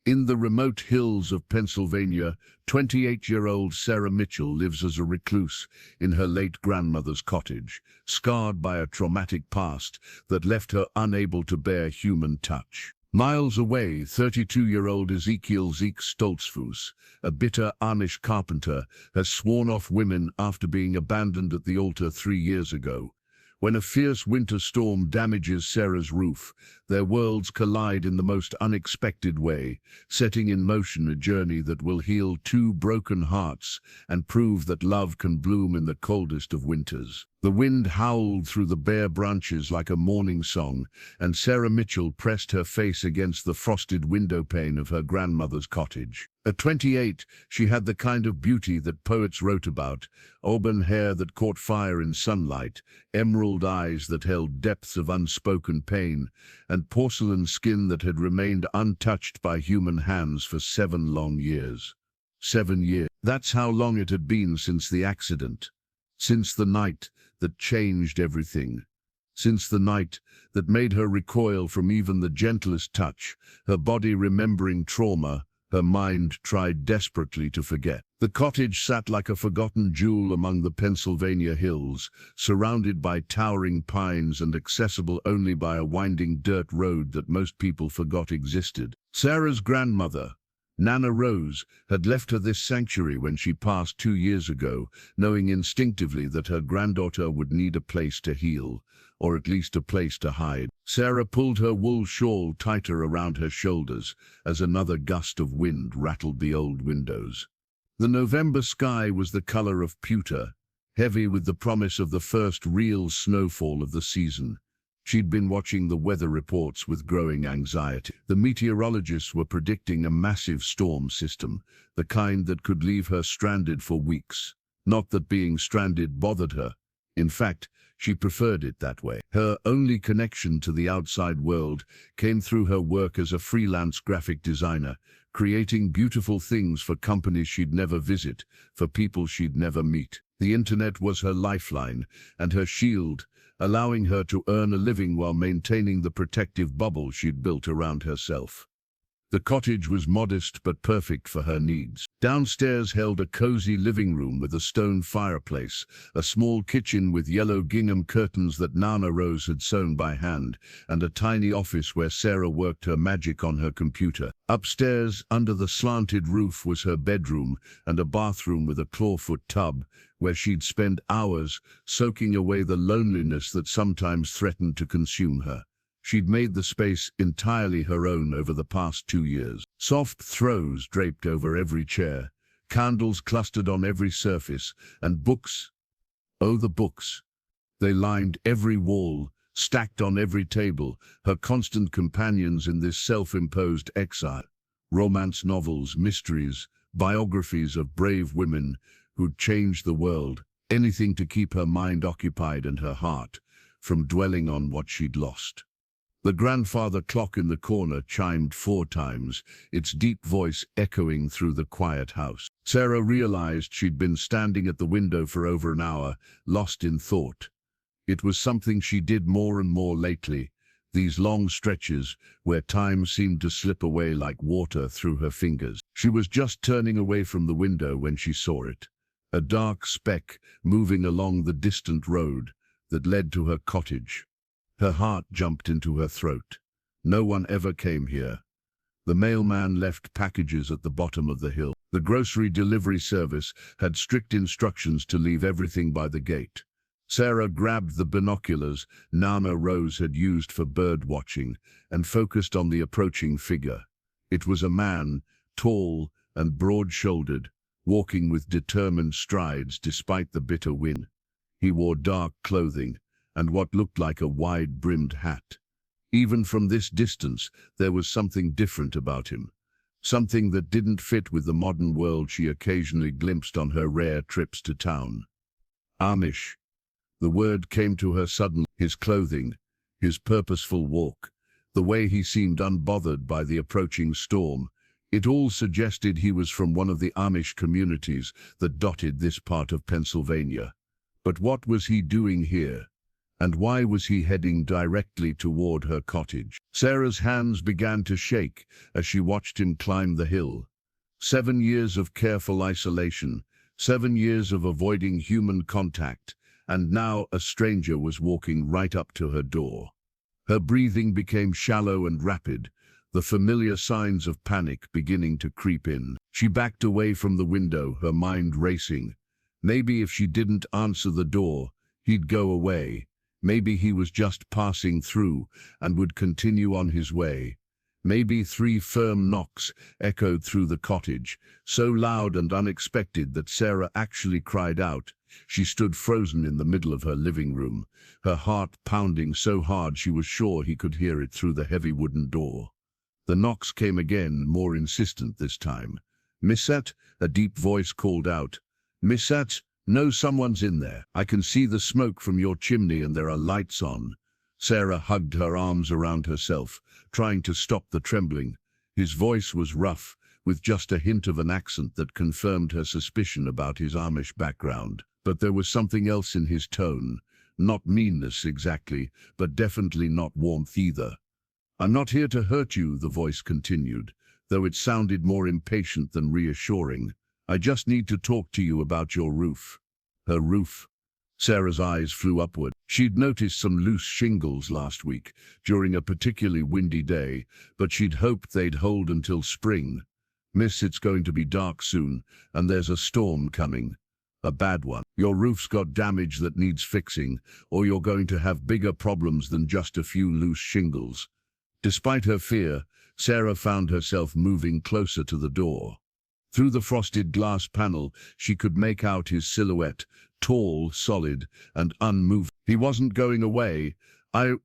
In the remote hills of Pennsylvania, 28-year-old Sarah Mitchell lives as a recluse in her late grandmother's cottage, scarred by a traumatic past that left her unable to bear human touch. Miles away, 32-year-old Ezekiel Zeke Stoltzfus, a bitter Amish carpenter, has sworn off women after being abandoned at the altar 3 years ago. When a fierce winter storm damages Sarah's roof, their worlds collide in the most unexpected way, setting in motion a journey that will heal two broken hearts and prove that love can bloom in the coldest of winters. The wind howled through the bare branches like a morning song, and Sarah Mitchell pressed her face against the frosted window pane of her grandmother's cottage. At 28, she had the kind of beauty that poets wrote about: auburn hair that caught fire in sunlight, emerald eyes that held depths of unspoken pain, and porcelain skin that had remained untouched by human hands for 7 long years. 7 years. That's how long it had been since the accident. Since the night that changed everything. Since the night that made her recoil from even the gentlest touch, her body remembering trauma, her mind tried desperately to forget. The cottage sat like a forgotten jewel among the Pennsylvania hills, surrounded by towering pines and accessible only by a winding dirt road that most people forgot existed. Sarah's grandmother, Nana Rose, had left her this sanctuary when she passed 2 years ago, knowing instinctively that her granddaughter would need a place to heal, or at least a place to hide. Sarah pulled her wool shawl tighter around her shoulders as another gust of wind rattled the old windows. The November sky was the color of pewter, heavy with the promise of the first real snowfall of the season. She'd been watching the weather reports with growing anxiety. The meteorologists were predicting a massive storm system, the kind that could leave her stranded for weeks. Not that being stranded bothered her. In fact, she preferred it that way. Her only connection to the outside world came through her work as a freelance graphic designer, creating beautiful things for companies she'd never visit, for people she'd never meet. The internet was her lifeline and her shield, allowing her to earn a living while maintaining the protective bubble she'd built around herself. The cottage was modest but perfect for her needs. Downstairs held a cozy living room with a stone fireplace, a small kitchen with yellow gingham curtains that Nana Rose had sewn by hand, and a tiny office where Sarah worked her magic on her computer. Upstairs, under the slanted roof, was her bedroom and a bathroom with a clawfoot tub, where she'd spend hours soaking away the loneliness that sometimes threatened to consume her. She'd made the space entirely her own over the past 2 years. Soft throws draped over every chair, candles clustered on every surface, and books. Oh, the books. They lined every wall, stacked on every table, her constant companions in this self-imposed exile. Romance novels, mysteries, biographies of brave women who'd changed the world, anything to keep her mind occupied and her heart from dwelling on what she'd lost. The grandfather clock in the corner chimed 4 times, its deep voice echoing through the quiet house. Sarah realized she'd been standing at the window for over an hour, lost in thought. It was something she did more and more lately, these long stretches where time seemed to slip away like water through her fingers. She was just turning away from the window when she saw it, a dark speck moving along the distant road that led to her cottage. Her heart jumped into her throat. No one ever came here. The mailman left packages at the bottom of the hill. The grocery delivery service had strict instructions to leave everything by the gate. Sarah grabbed the binoculars Nana Rose had used for bird watching and focused on the approaching figure. It was a man, tall and broad-shouldered, walking with determined strides despite the bitter wind. He wore dark clothing and what looked like a wide-brimmed hat. Even from this distance, there was something different about him, something that didn't fit with the modern world she occasionally glimpsed on her rare trips to town. Amish. The word came to her suddenly. His clothing, his purposeful walk, the way he seemed unbothered by the approaching storm, it all suggested he was from one of the Amish communities that dotted this part of Pennsylvania. But what was he doing here? And why was he heading directly toward her cottage? Sarah's hands began to shake as she watched him climb the hill. 7 years of careful isolation, 7 years of avoiding human contact, and now a stranger was walking right up to her door. Her breathing became shallow and rapid, the familiar signs of panic beginning to creep in. She backed away from the window, her mind racing. Maybe if she didn't answer the door, he'd go away. Maybe he was just passing through and would continue on his way. Maybe 3 firm knocks echoed through the cottage, so loud and unexpected that Sarah actually cried out. She stood frozen in the middle of her living room, her heart pounding so hard she was sure he could hear it through the heavy wooden door. The knocks came again, more insistent this time. "Missat," a deep voice called out. "Missat, no, someone's in there. I can see the smoke from your chimney and there are lights on." Sarah hugged her arms around herself, trying to stop the trembling. His voice was rough, with just a hint of an accent that confirmed her suspicion about his Amish background. But there was something else in his tone. Not meanness exactly, but definitely not warmth either. "I'm not here to hurt you," the voice continued, though it sounded more impatient than reassuring. "I just need to talk to you about your roof." Her roof? Sarah's eyes flew upward. She'd noticed some loose shingles last week, during a particularly windy day, but she'd hoped they'd hold until spring. "Miss, it's going to be dark soon, and there's a storm coming. A bad one. Your roof's got damage that needs fixing, or you're going to have bigger problems than just a few loose shingles." Despite her fear, Sarah found herself moving closer to the door. Through the frosted glass panel, she could make out his silhouette, tall, solid, and unmoving. "He wasn't going away. I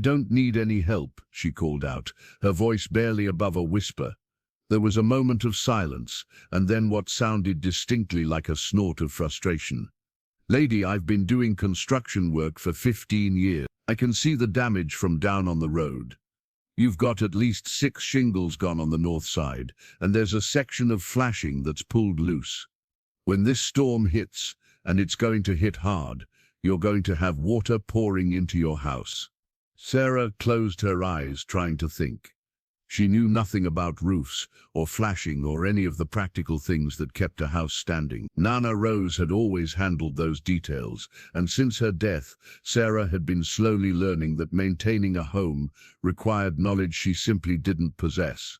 don't need any help," she called out, her voice barely above a whisper. There was a moment of silence, and then what sounded distinctly like a snort of frustration. "Lady, I've been doing construction work for 15 years. I can see the damage from down on the road. You've got at least 6 shingles gone on the north side, and there's a section of flashing that's pulled loose. When this storm hits, and it's going to hit hard, you're going to have water pouring into your house." Sarah closed her eyes, trying to think. She knew nothing about roofs, or flashing, or any of the practical things that kept a house standing. Nana Rose had always handled those details, and since her death, Sarah had been slowly learning that maintaining a home required knowledge she simply didn't possess.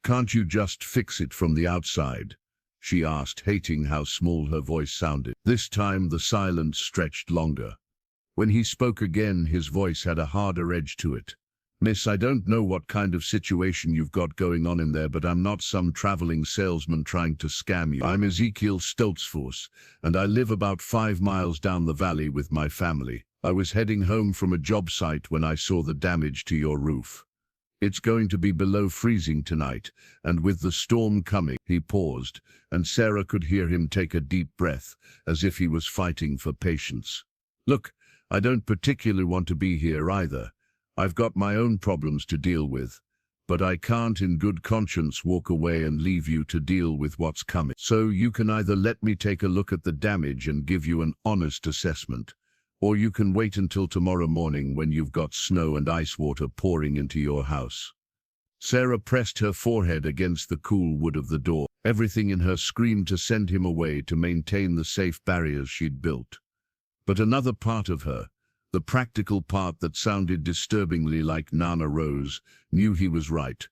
"Can't you just fix it from the outside?" she asked, hating how small her voice sounded. This time the silence stretched longer. When he spoke again, his voice had a harder edge to it. "Miss, I don't know what kind of situation you've got going on in there, but I'm not some traveling salesman trying to scam you. I'm Ezekiel Stoltzfus, and I live about 5 miles down the valley with my family. I was heading home from a job site when I saw the damage to your roof. It's going to be below freezing tonight, and with the storm coming..." He paused, and Sarah could hear him take a deep breath, as if he was fighting for patience. "Look, I don't particularly want to be here either. I've got my own problems to deal with, but I can't in good conscience walk away and leave you to deal with what's coming. So you can either let me take a look at the damage and give you an honest assessment, or you can wait until tomorrow morning when you've got snow and ice water pouring into your house." Sarah pressed her forehead against the cool wood of the door. Everything in her screamed to send him away, to maintain the safe barriers she'd built. But another part of her, the practical part that sounded disturbingly like Nana Rose, knew he was right.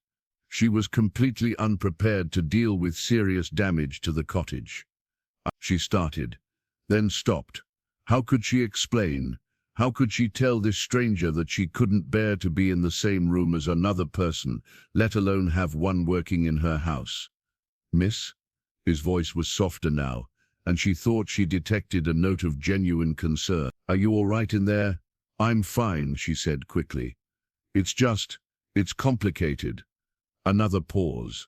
She was completely unprepared to deal with serious damage to the cottage. She started, then stopped. How could she explain? How could she tell this stranger that she couldn't bear to be in the same room as another person, let alone have one working in her house? "Miss?" His voice was softer now, and she thought she detected a note of genuine concern. "Are you all right in there?" "I'm fine," she said quickly. It's complicated." Another pause.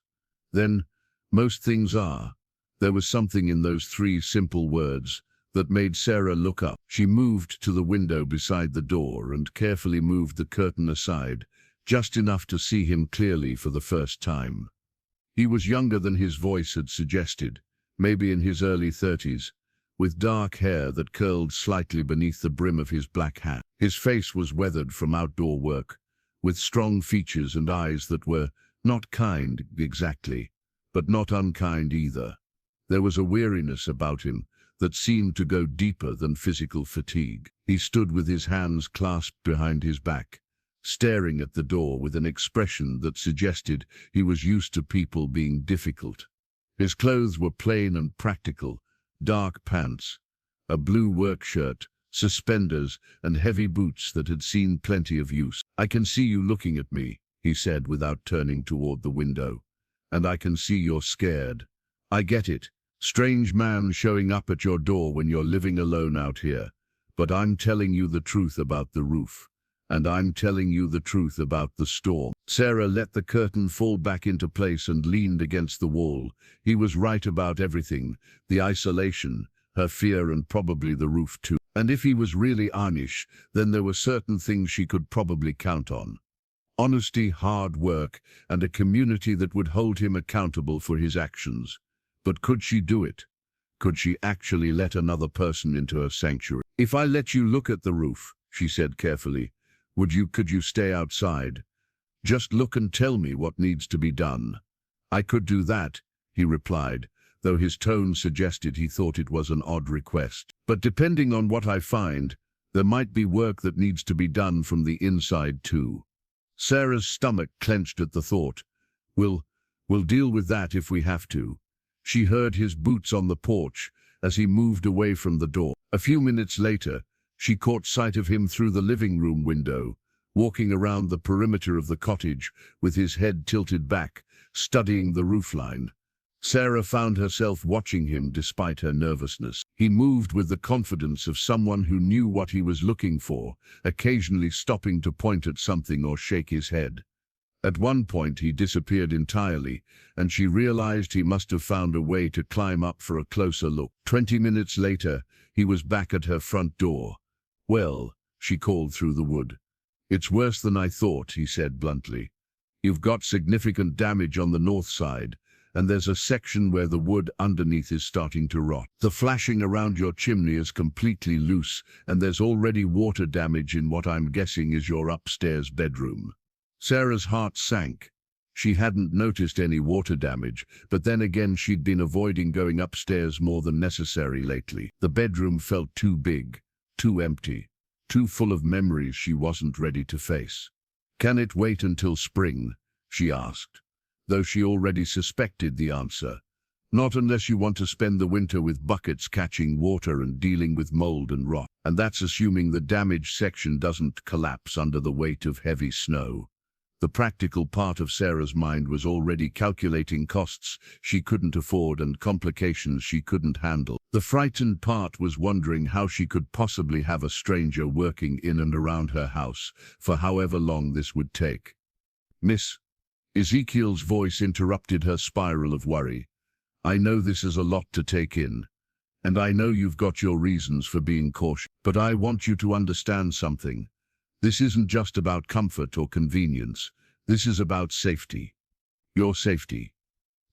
Then, "Most things are." There was something in those 3 simple words that made Sarah look up. She moved to the window beside the door and carefully moved the curtain aside, just enough to see him clearly for the first time. He was younger than his voice had suggested, maybe in his early 30s, with dark hair that curled slightly beneath the brim of his black hat. His face was weathered from outdoor work, with strong features and eyes that were not kind exactly, but not unkind either. There was a weariness about him that seemed to go deeper than physical fatigue. He stood with his hands clasped behind his back, staring at the door with an expression that suggested he was used to people being difficult. His clothes were plain and practical: dark pants, a blue work shirt, suspenders, and heavy boots that had seen plenty of use. "I can see you looking at me," he said without turning toward the window. "And I can see you're scared. I get it. Strange man showing up at your door when you're living alone out here. But I'm telling you the truth about the roof. And I'm telling you the truth about the storm." Sarah let the curtain fall back into place and leaned against the wall. He was right about everything: the isolation, her fear, and probably the roof too. And if he was really Amish, then there were certain things she could probably count on: honesty, hard work, and a community that would hold him accountable for his actions. But could she do it? Could she actually let another person into her sanctuary? "If I let you look at the roof," she said carefully, could you stay outside? Just look and tell me what needs to be done." "I could do that," he replied, though his tone suggested he thought it was an odd request. "But depending on what I find, there might be work that needs to be done from the inside too." Sarah's stomach clenched at the thought. We'll deal with that if we have to." She heard his boots on the porch as he moved away from the door. A few minutes later, she caught sight of him through the living room window, walking around the perimeter of the cottage with his head tilted back, studying the roofline. Sarah found herself watching him despite her nervousness. He moved with the confidence of someone who knew what he was looking for, occasionally stopping to point at something or shake his head. At one point he disappeared entirely, and she realized he must have found a way to climb up for a closer look. 20 minutes later, he was back at her front door. "Well," she called through the wood. "It's worse than I thought," he said bluntly. "You've got significant damage on the north side, and there's a section where the wood underneath is starting to rot. The flashing around your chimney is completely loose, and there's already water damage in what I'm guessing is your upstairs bedroom." Sarah's heart sank. She hadn't noticed any water damage, but then again she'd been avoiding going upstairs more than necessary lately. The bedroom felt too big, too empty, too full of memories she wasn't ready to face. "Can it wait until spring?" she asked, though she already suspected the answer. "Not unless you want to spend the winter with buckets catching water and dealing with mold and rot. And that's assuming the damaged section doesn't collapse under the weight of heavy snow." The practical part of Sarah's mind was already calculating costs she couldn't afford and complications she couldn't handle. The frightened part was wondering how she could possibly have a stranger working in and around her house for however long this would take. "Miss," Ezekiel's voice interrupted her spiral of worry, "I know this is a lot to take in, and I know you've got your reasons for being cautious, but I want you to understand something. This isn't just about comfort or convenience. This is about safety. Your safety."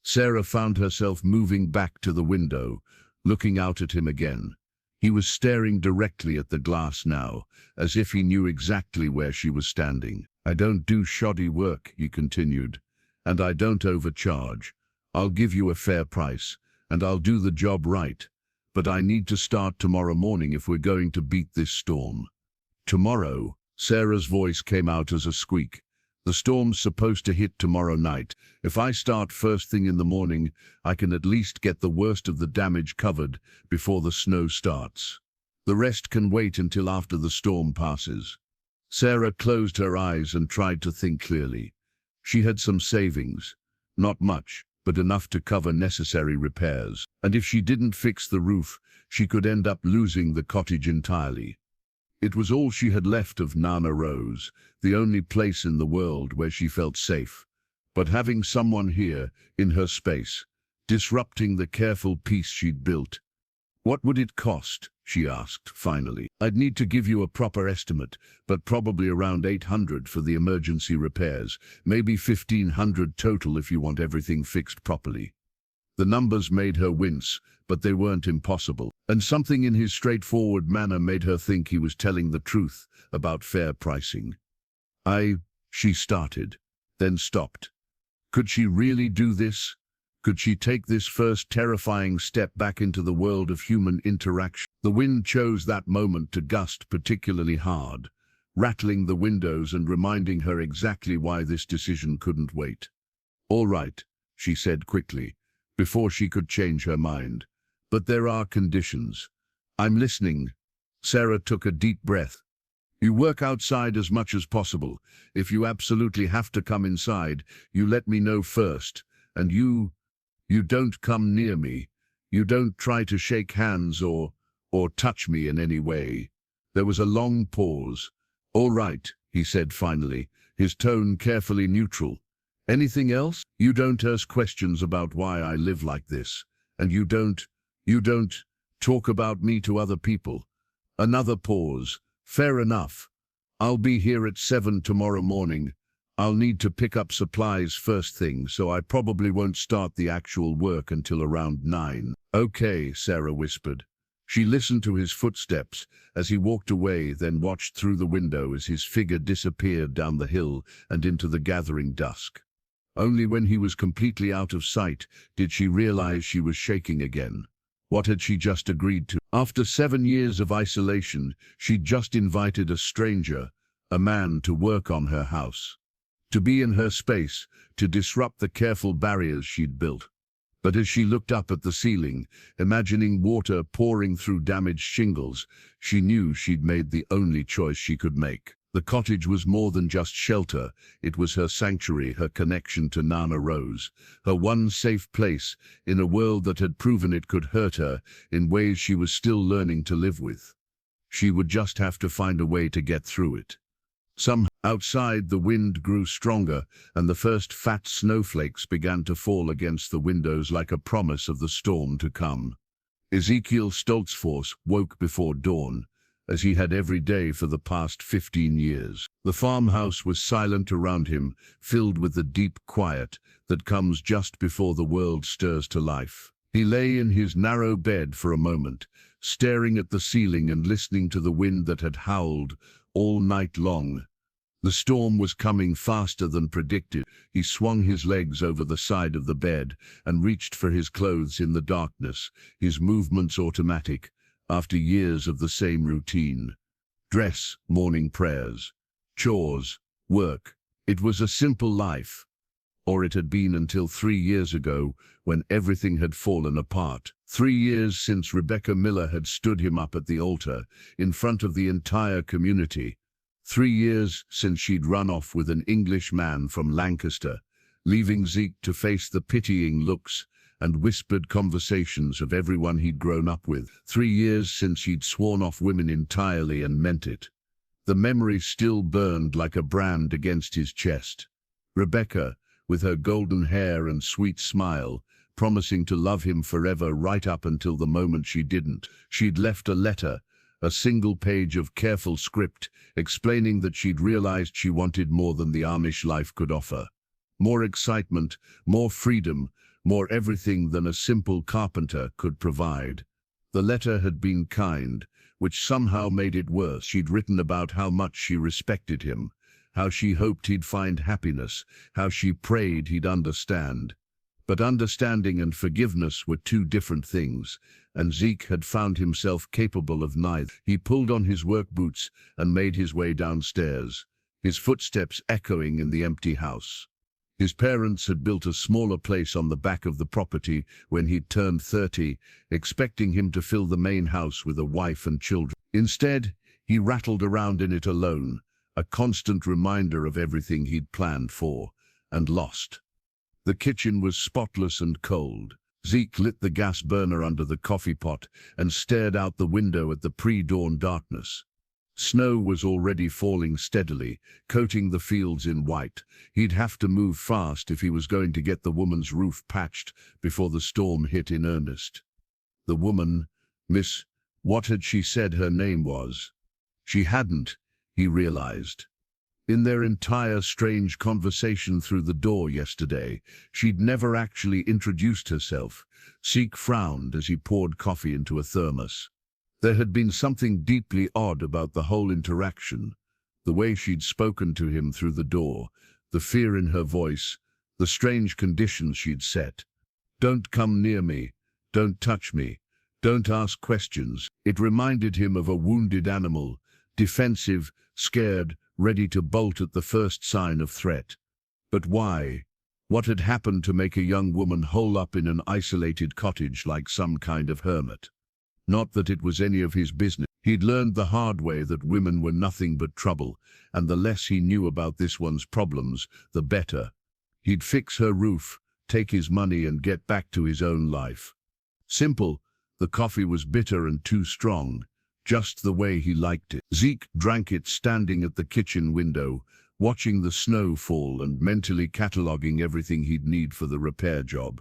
Sarah found herself moving back to the window, looking out at him again. He was staring directly at the glass now, as if he knew exactly where she was standing. "I don't do shoddy work," he continued, "and I don't overcharge. I'll give you a fair price, and I'll do the job right. But I need to start tomorrow morning if we're going to beat this storm." "Tomorrow?" Sarah's voice came out as a squeak. "The storm's supposed to hit tomorrow night. If I start first thing in the morning, I can at least get the worst of the damage covered before the snow starts. The rest can wait until after the storm passes." Sarah closed her eyes and tried to think clearly. She had some savings. Not much, but enough to cover necessary repairs. And if she didn't fix the roof, she could end up losing the cottage entirely. It was all she had left of Nana Rose, the only place in the world where she felt safe. But having someone here, in her space, disrupting the careful peace she'd built. "What would it cost?" she asked, finally. "I'd need to give you a proper estimate, but probably around $800 for the emergency repairs, maybe $1,500 total if you want everything fixed properly." The numbers made her wince, but they weren't impossible. And something in his straightforward manner made her think he was telling the truth about fair pricing. She started, then stopped. Could she really do this? Could she take this first terrifying step back into the world of human interaction? The wind chose that moment to gust particularly hard, rattling the windows and reminding her exactly why this decision couldn't wait. "All right," she said quickly, before she could change her mind. "But there are conditions." "I'm listening." Sarah took a deep breath. "You work outside as much as possible. If you absolutely have to come inside, you let me know first. And you don't come near me. You don't try to shake hands or touch me in any way." There was a long pause. "All right," he said finally, his tone carefully neutral. "Anything else? You don't ask questions about why I live like this. And you don't talk about me to other people." Another pause. "Fair enough. I'll be here at 7 tomorrow morning. I'll need to pick up supplies first thing, so I probably won't start the actual work until around 9. "Okay," Sarah whispered. She listened to his footsteps as he walked away, then watched through the window as his figure disappeared down the hill and into the gathering dusk. Only when he was completely out of sight did she realize she was shaking again. What had she just agreed to? After 7 years of isolation, she'd just invited a stranger, a man, to work on her house. To be in her space, to disrupt the careful barriers she'd built. But as she looked up at the ceiling, imagining water pouring through damaged shingles, she knew she'd made the only choice she could make. The cottage was more than just shelter. It was her sanctuary, her connection to Nana Rose, her one safe place in a world that had proven it could hurt her in ways she was still learning to live with. She would just have to find a way to get through it. Outside, the wind grew stronger, and the first fat snowflakes began to fall against the windows like a promise of the storm to come. Ezekiel Stoltzfus woke before dawn, as he had every day for the past 15 years. The farmhouse was silent around him, filled with the deep quiet that comes just before the world stirs to life. He lay in his narrow bed for a moment, staring at the ceiling and listening to the wind that had howled all night long. The storm was coming faster than predicted. He swung his legs over the side of the bed and reached for his clothes in the darkness, his movements automatic, after years of the same routine. Dress, morning prayers, chores, work. It was a simple life. Or it had been until 3 years ago, when everything had fallen apart. 3 years since Rebecca Miller had stood him up at the altar, in front of the entire community. 3 years since she'd run off with an English man from Lancaster, leaving Zeke to face the pitying looks and whispered conversations of everyone he'd grown up with. 3 years since he'd sworn off women entirely and meant it. The memory still burned like a brand against his chest. Rebecca, with her golden hair and sweet smile, promising to love him forever right up until the moment she didn't. She'd left a letter, a single page of careful script, explaining that she'd realized she wanted more than the Amish life could offer. More excitement, more freedom, more everything than a simple carpenter could provide. The letter had been kind, which somehow made it worse. She'd written about how much she respected him, how she hoped he'd find happiness, how she prayed he'd understand. But understanding and forgiveness were two different things, and Zeke had found himself capable of neither. He pulled on his work boots and made his way downstairs, his footsteps echoing in the empty house. His parents had built a smaller place on the back of the property when he'd turned 30, expecting him to fill the main house with a wife and children. Instead, he rattled around in it alone, a constant reminder of everything he'd planned for and lost. The kitchen was spotless and cold. Zeke lit the gas burner under the coffee pot and stared out the window at the pre-dawn darkness. Snow was already falling steadily, coating the fields in white. He'd have to move fast if he was going to get the woman's roof patched before the storm hit in earnest. The woman, what had she said her name was? She hadn't, he realized. In their entire strange conversation through the door yesterday, she'd never actually introduced herself. Zeke frowned as he poured coffee into a thermos. There had been something deeply odd about the whole interaction. The way she'd spoken to him through the door, the fear in her voice, the strange conditions she'd set. "Don't come near me. Don't touch me. Don't ask questions." It reminded him of a wounded animal, defensive, scared, ready to bolt at the first sign of threat. But why? What had happened to make a young woman hole up in an isolated cottage like some kind of hermit? Not that it was any of his business. He'd learned the hard way that women were nothing but trouble, and the less he knew about this one's problems, the better. He'd fix her roof, take his money, and get back to his own life. Simple. The coffee was bitter and too strong, just the way he liked it. Zeke drank it standing at the kitchen window, watching the snow fall and mentally cataloguing everything he'd need for the repair job.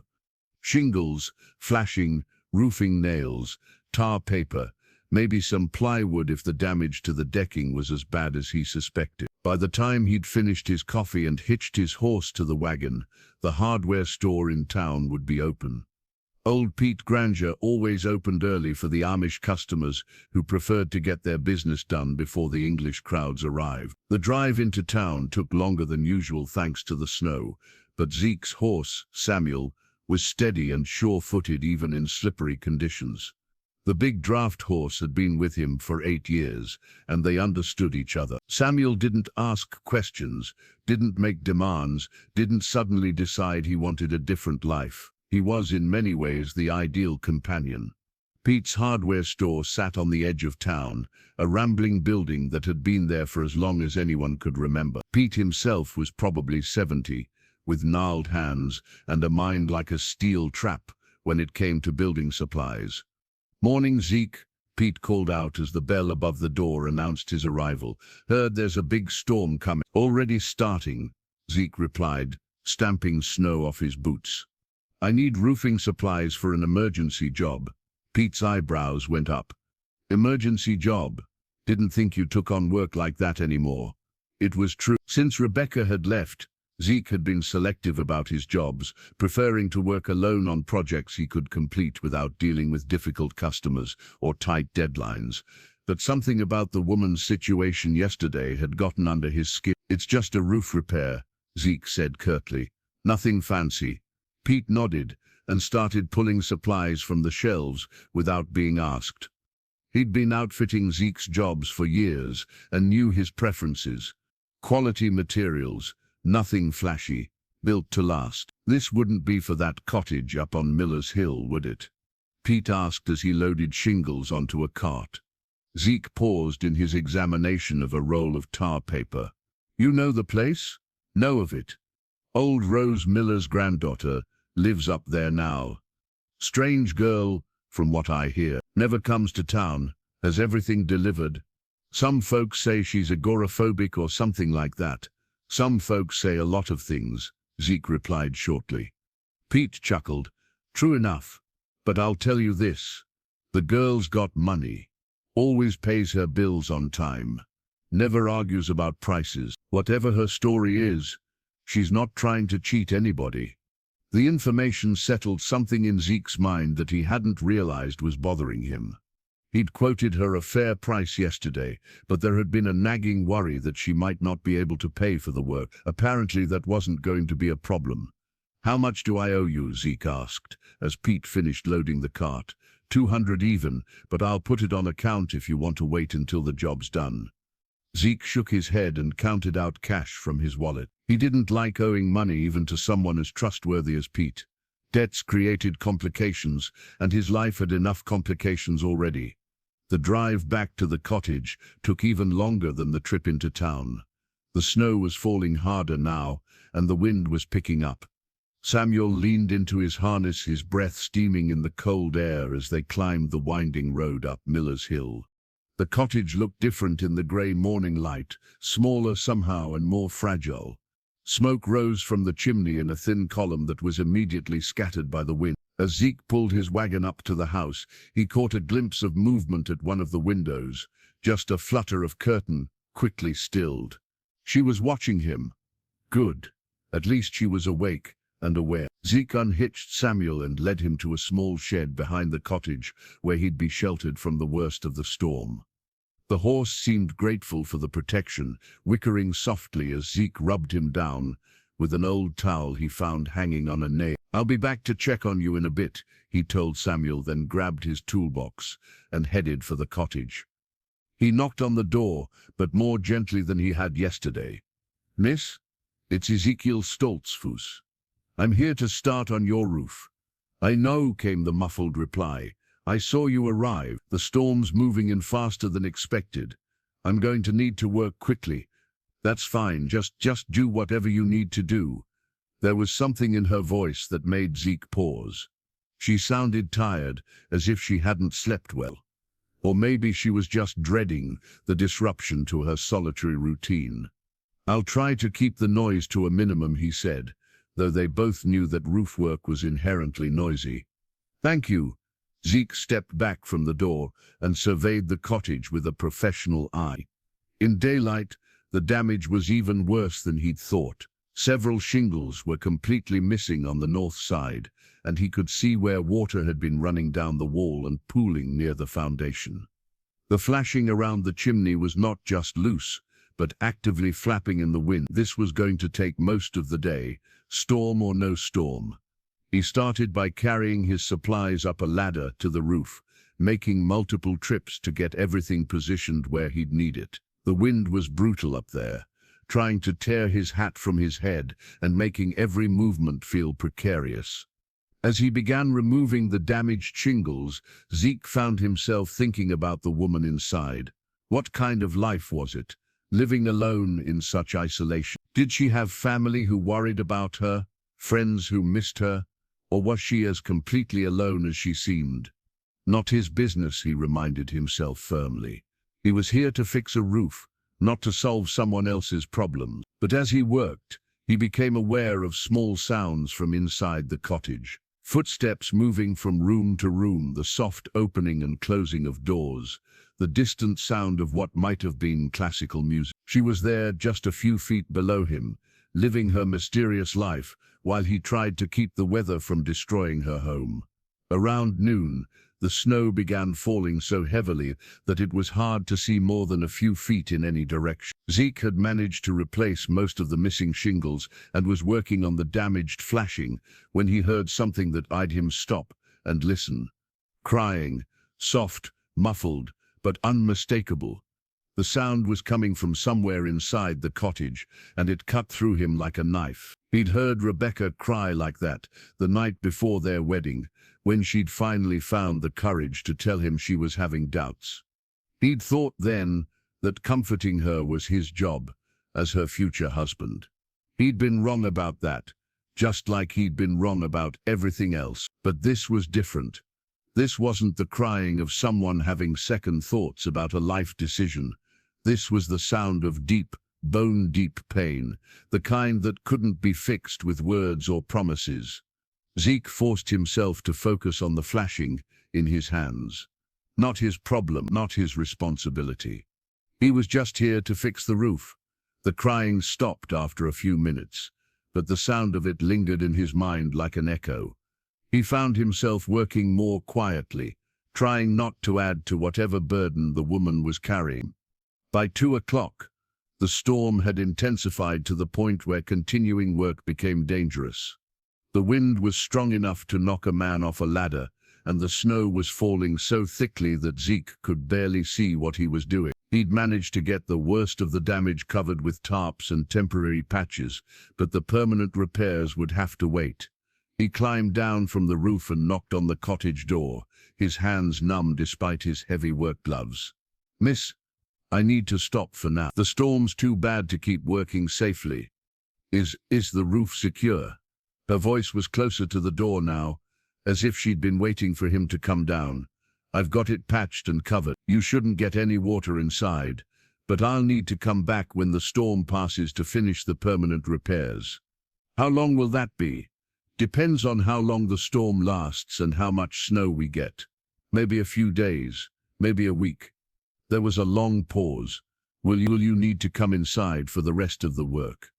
Shingles, flashing, roofing nails, tar paper, maybe some plywood if the damage to the decking was as bad as he suspected. By the time he'd finished his coffee and hitched his horse to the wagon, the hardware store in town would be open. Old Pete Granger always opened early for the Amish customers who preferred to get their business done before the English crowds arrived. The drive into town took longer than usual thanks to the snow, but Zeke's horse, Samuel, was steady and sure-footed even in slippery conditions. The big draft horse had been with him for 8 years, and they understood each other. Samuel didn't ask questions, didn't make demands, didn't suddenly decide he wanted a different life. He was in many ways the ideal companion. Pete's hardware store sat on the edge of town, a rambling building that had been there for as long as anyone could remember. Pete himself was probably 70, with gnarled hands and a mind like a steel trap when it came to building supplies. "Morning, Zeke," Pete called out as the bell above the door announced his arrival. "Heard there's a big storm coming." "Already starting," Zeke replied, stamping snow off his boots. "I need roofing supplies for an emergency job." Pete's eyebrows went up. "Emergency job? Didn't think you took on work like that anymore." It was true. Since Rebecca had left, Zeke had been selective about his jobs, preferring to work alone on projects he could complete without dealing with difficult customers or tight deadlines. But something about the woman's situation yesterday had gotten under his skin. "It's just a roof repair," Zeke said curtly. "Nothing fancy." Pete nodded and started pulling supplies from the shelves without being asked. He'd been outfitting Zeke's jobs for years and knew his preferences. Quality materials, nothing flashy, built to last. "This wouldn't be for that cottage up on Miller's Hill, would it?" Pete asked as he loaded shingles onto a cart. Zeke paused in his examination of a roll of tar paper. "You know the place?" "Know of it. Old Rose Miller's granddaughter lives up there now. Strange girl, from what I hear. Never comes to town, has everything delivered. Some folks say she's agoraphobic or something like that. Some folks say a lot of things," Zeke replied shortly. Pete chuckled. "True enough. But I'll tell you this. The girl's got money. Always pays her bills on time. Never argues about prices. Whatever her story is, she's not trying to cheat anybody." The information settled something in Zeke's mind that he hadn't realized was bothering him. He'd quoted her a fair price yesterday, but there had been a nagging worry that she might not be able to pay for the work. Apparently that wasn't going to be a problem. "How much do I owe you?" Zeke asked, as Pete finished loading the cart. "200 even, but I'll put it on account if you want to wait until the job's done." Zeke shook his head and counted out cash from his wallet. He didn't like owing money even to someone as trustworthy as Pete. Debts created complications, and his life had enough complications already. The drive back to the cottage took even longer than the trip into town. The snow was falling harder now, and the wind was picking up. Samuel leaned into his harness, his breath steaming in the cold air as they climbed the winding road up Miller's Hill. The cottage looked different in the grey morning light, smaller somehow and more fragile. Smoke rose from the chimney in a thin column that was immediately scattered by the wind. As Zeke pulled his wagon up to the house, he caught a glimpse of movement at one of the windows, just a flutter of curtain, quickly stilled. She was watching him. Good. At least she was awake and aware. Zeke unhitched Samuel and led him to a small shed behind the cottage where he'd be sheltered from the worst of the storm. The horse seemed grateful for the protection, whickering softly as Zeke rubbed him down with an old towel he found hanging on a nail. "I'll be back to check on you in a bit," he told Samuel, then grabbed his toolbox and headed for the cottage. He knocked on the door, but more gently than he had yesterday. "Miss, it's Ezekiel Stoltzfus. I'm here to start on your roof." "I know," came the muffled reply. "I saw you arrive. The storm's moving in faster than expected. I'm going to need to work quickly." "That's fine. Just do whatever you need to do." There was something in her voice that made Zeke pause. She sounded tired, as if she hadn't slept well. Or maybe she was just dreading the disruption to her solitary routine. "I'll try to keep the noise to a minimum," he said, though they both knew that roof work was inherently noisy. "Thank you." Zeke stepped back from the door and surveyed the cottage with a professional eye. In daylight, the damage was even worse than he'd thought. Several shingles were completely missing on the north side, and he could see where water had been running down the wall and pooling near the foundation. The flashing around the chimney was not just loose, but actively flapping in the wind. This was going to take most of the day, storm or no storm. He started by carrying his supplies up a ladder to the roof, making multiple trips to get everything positioned where he'd need it. The wind was brutal up there, trying to tear his hat from his head and making every movement feel precarious. As he began removing the damaged shingles, Zeke found himself thinking about the woman inside. What kind of life was it, living alone in such isolation? Did she have family who worried about her, friends who missed her, or was she as completely alone as she seemed? Not his business, he reminded himself firmly. He was here to fix a roof, not to solve someone else's problems. But as he worked, he became aware of small sounds from inside the cottage. Footsteps moving from room to room, the soft opening and closing of doors, the distant sound of what might have been classical music. She was there just a few feet below him, living her mysterious life, while he tried to keep the weather from destroying her home. Around noon, the snow began falling so heavily that it was hard to see more than a few feet in any direction. Zeke had managed to replace most of the missing shingles and was working on the damaged flashing when he heard something that eyed him stop and listen. Crying, soft, muffled, but unmistakable. The sound was coming from somewhere inside the cottage, and it cut through him like a knife. He'd heard Rebecca cry like that the night before their wedding, when she'd finally found the courage to tell him she was having doubts. He'd thought then that comforting her was his job as her future husband. He'd been wrong about that, just like he'd been wrong about everything else. But this was different. This wasn't the crying of someone having second thoughts about a life decision. This was the sound of deep, bone-deep pain, the kind that couldn't be fixed with words or promises. Zeke forced himself to focus on the flashing in his hands. Not his problem, not his responsibility. He was just here to fix the roof. The crying stopped after a few minutes, but the sound of it lingered in his mind like an echo. He found himself working more quietly, trying not to add to whatever burden the woman was carrying. By 2 o'clock, the storm had intensified to the point where continuing work became dangerous. The wind was strong enough to knock a man off a ladder, and the snow was falling so thickly that Zeke could barely see what he was doing. He'd managed to get the worst of the damage covered with tarps and temporary patches, but the permanent repairs would have to wait. He climbed down from the roof and knocked on the cottage door, his hands numb despite his heavy work gloves. "Miss, I need to stop for now. The storm's too bad to keep working safely. Is the roof secure?" Her voice was closer to the door now, as if she'd been waiting for him to come down. "I've got it patched and covered. You shouldn't get any water inside, but I'll need to come back when the storm passes to finish the permanent repairs." "How long will that be?" "Depends on how long the storm lasts and how much snow we get. Maybe a few days, maybe a week." There was a long pause, Will you need to come inside for the rest of the work?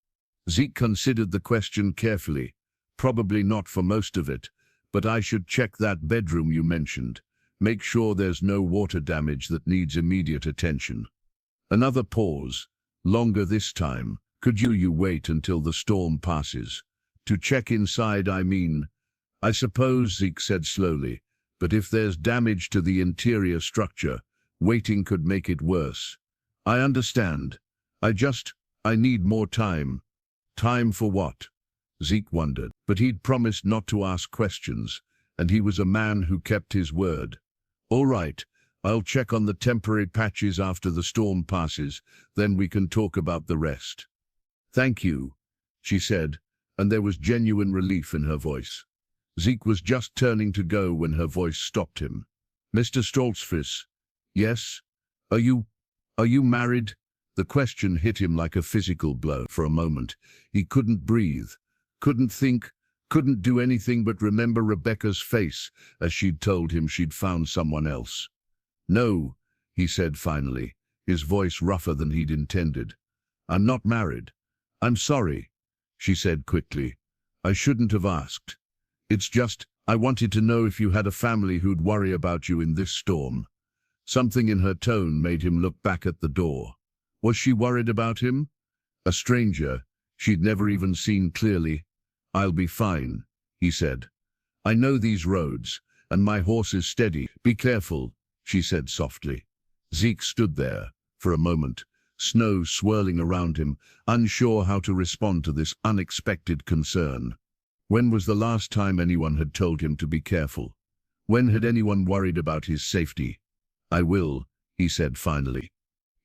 Zeke considered the question carefully. Probably not for most of it, but I should check that bedroom you mentioned. Make sure there's no water damage that needs immediate attention. Another pause, longer this time. Could you wait until the storm passes? To check inside, I mean. I suppose, Zeke said slowly, but if there's damage to the interior structure, waiting could make it worse. I understand. I need more time. Time for what? Zeke wondered, but he'd promised not to ask questions, and he was a man who kept his word. All right, I'll check on the temporary patches after the storm passes, then we can talk about the rest. Thank you, she said, and there was genuine relief in her voice. Zeke was just turning to go when her voice stopped him. Mr. Stoltzfus? Yes? Are you married? The question hit him like a physical blow. For a moment, he couldn't breathe, couldn't think, couldn't do anything but remember Rebecca's face as she'd told him she'd found someone else. No, he said finally, his voice rougher than he'd intended. I'm not married. I'm sorry, she said quickly. I shouldn't have asked. It's just, I wanted to know if you had a family who'd worry about you in this storm. Something in her tone made him look back at the door. Was she worried about him? A stranger she'd never even seen clearly. I'll be fine, he said. I know these roads, and my horse is steady. Be careful, she said softly. Zeke stood there, for a moment, snow swirling around him, unsure how to respond to this unexpected concern. When was the last time anyone had told him to be careful? When had anyone worried about his safety? I will, he said finally.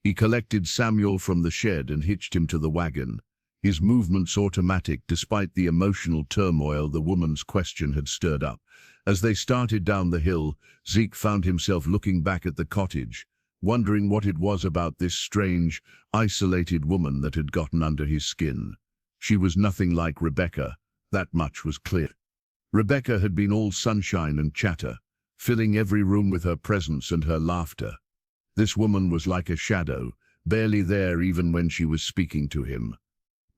He collected Samuel from the shed and hitched him to the wagon, his movements automatic despite the emotional turmoil the woman's question had stirred up. As they started down the hill, Zeke found himself looking back at the cottage, wondering what it was about this strange, isolated woman that had gotten under his skin. She was nothing like Rebecca, that much was clear. Rebecca had been all sunshine and chatter, filling every room with her presence and her laughter. This woman was like a shadow, barely there even when she was speaking to him.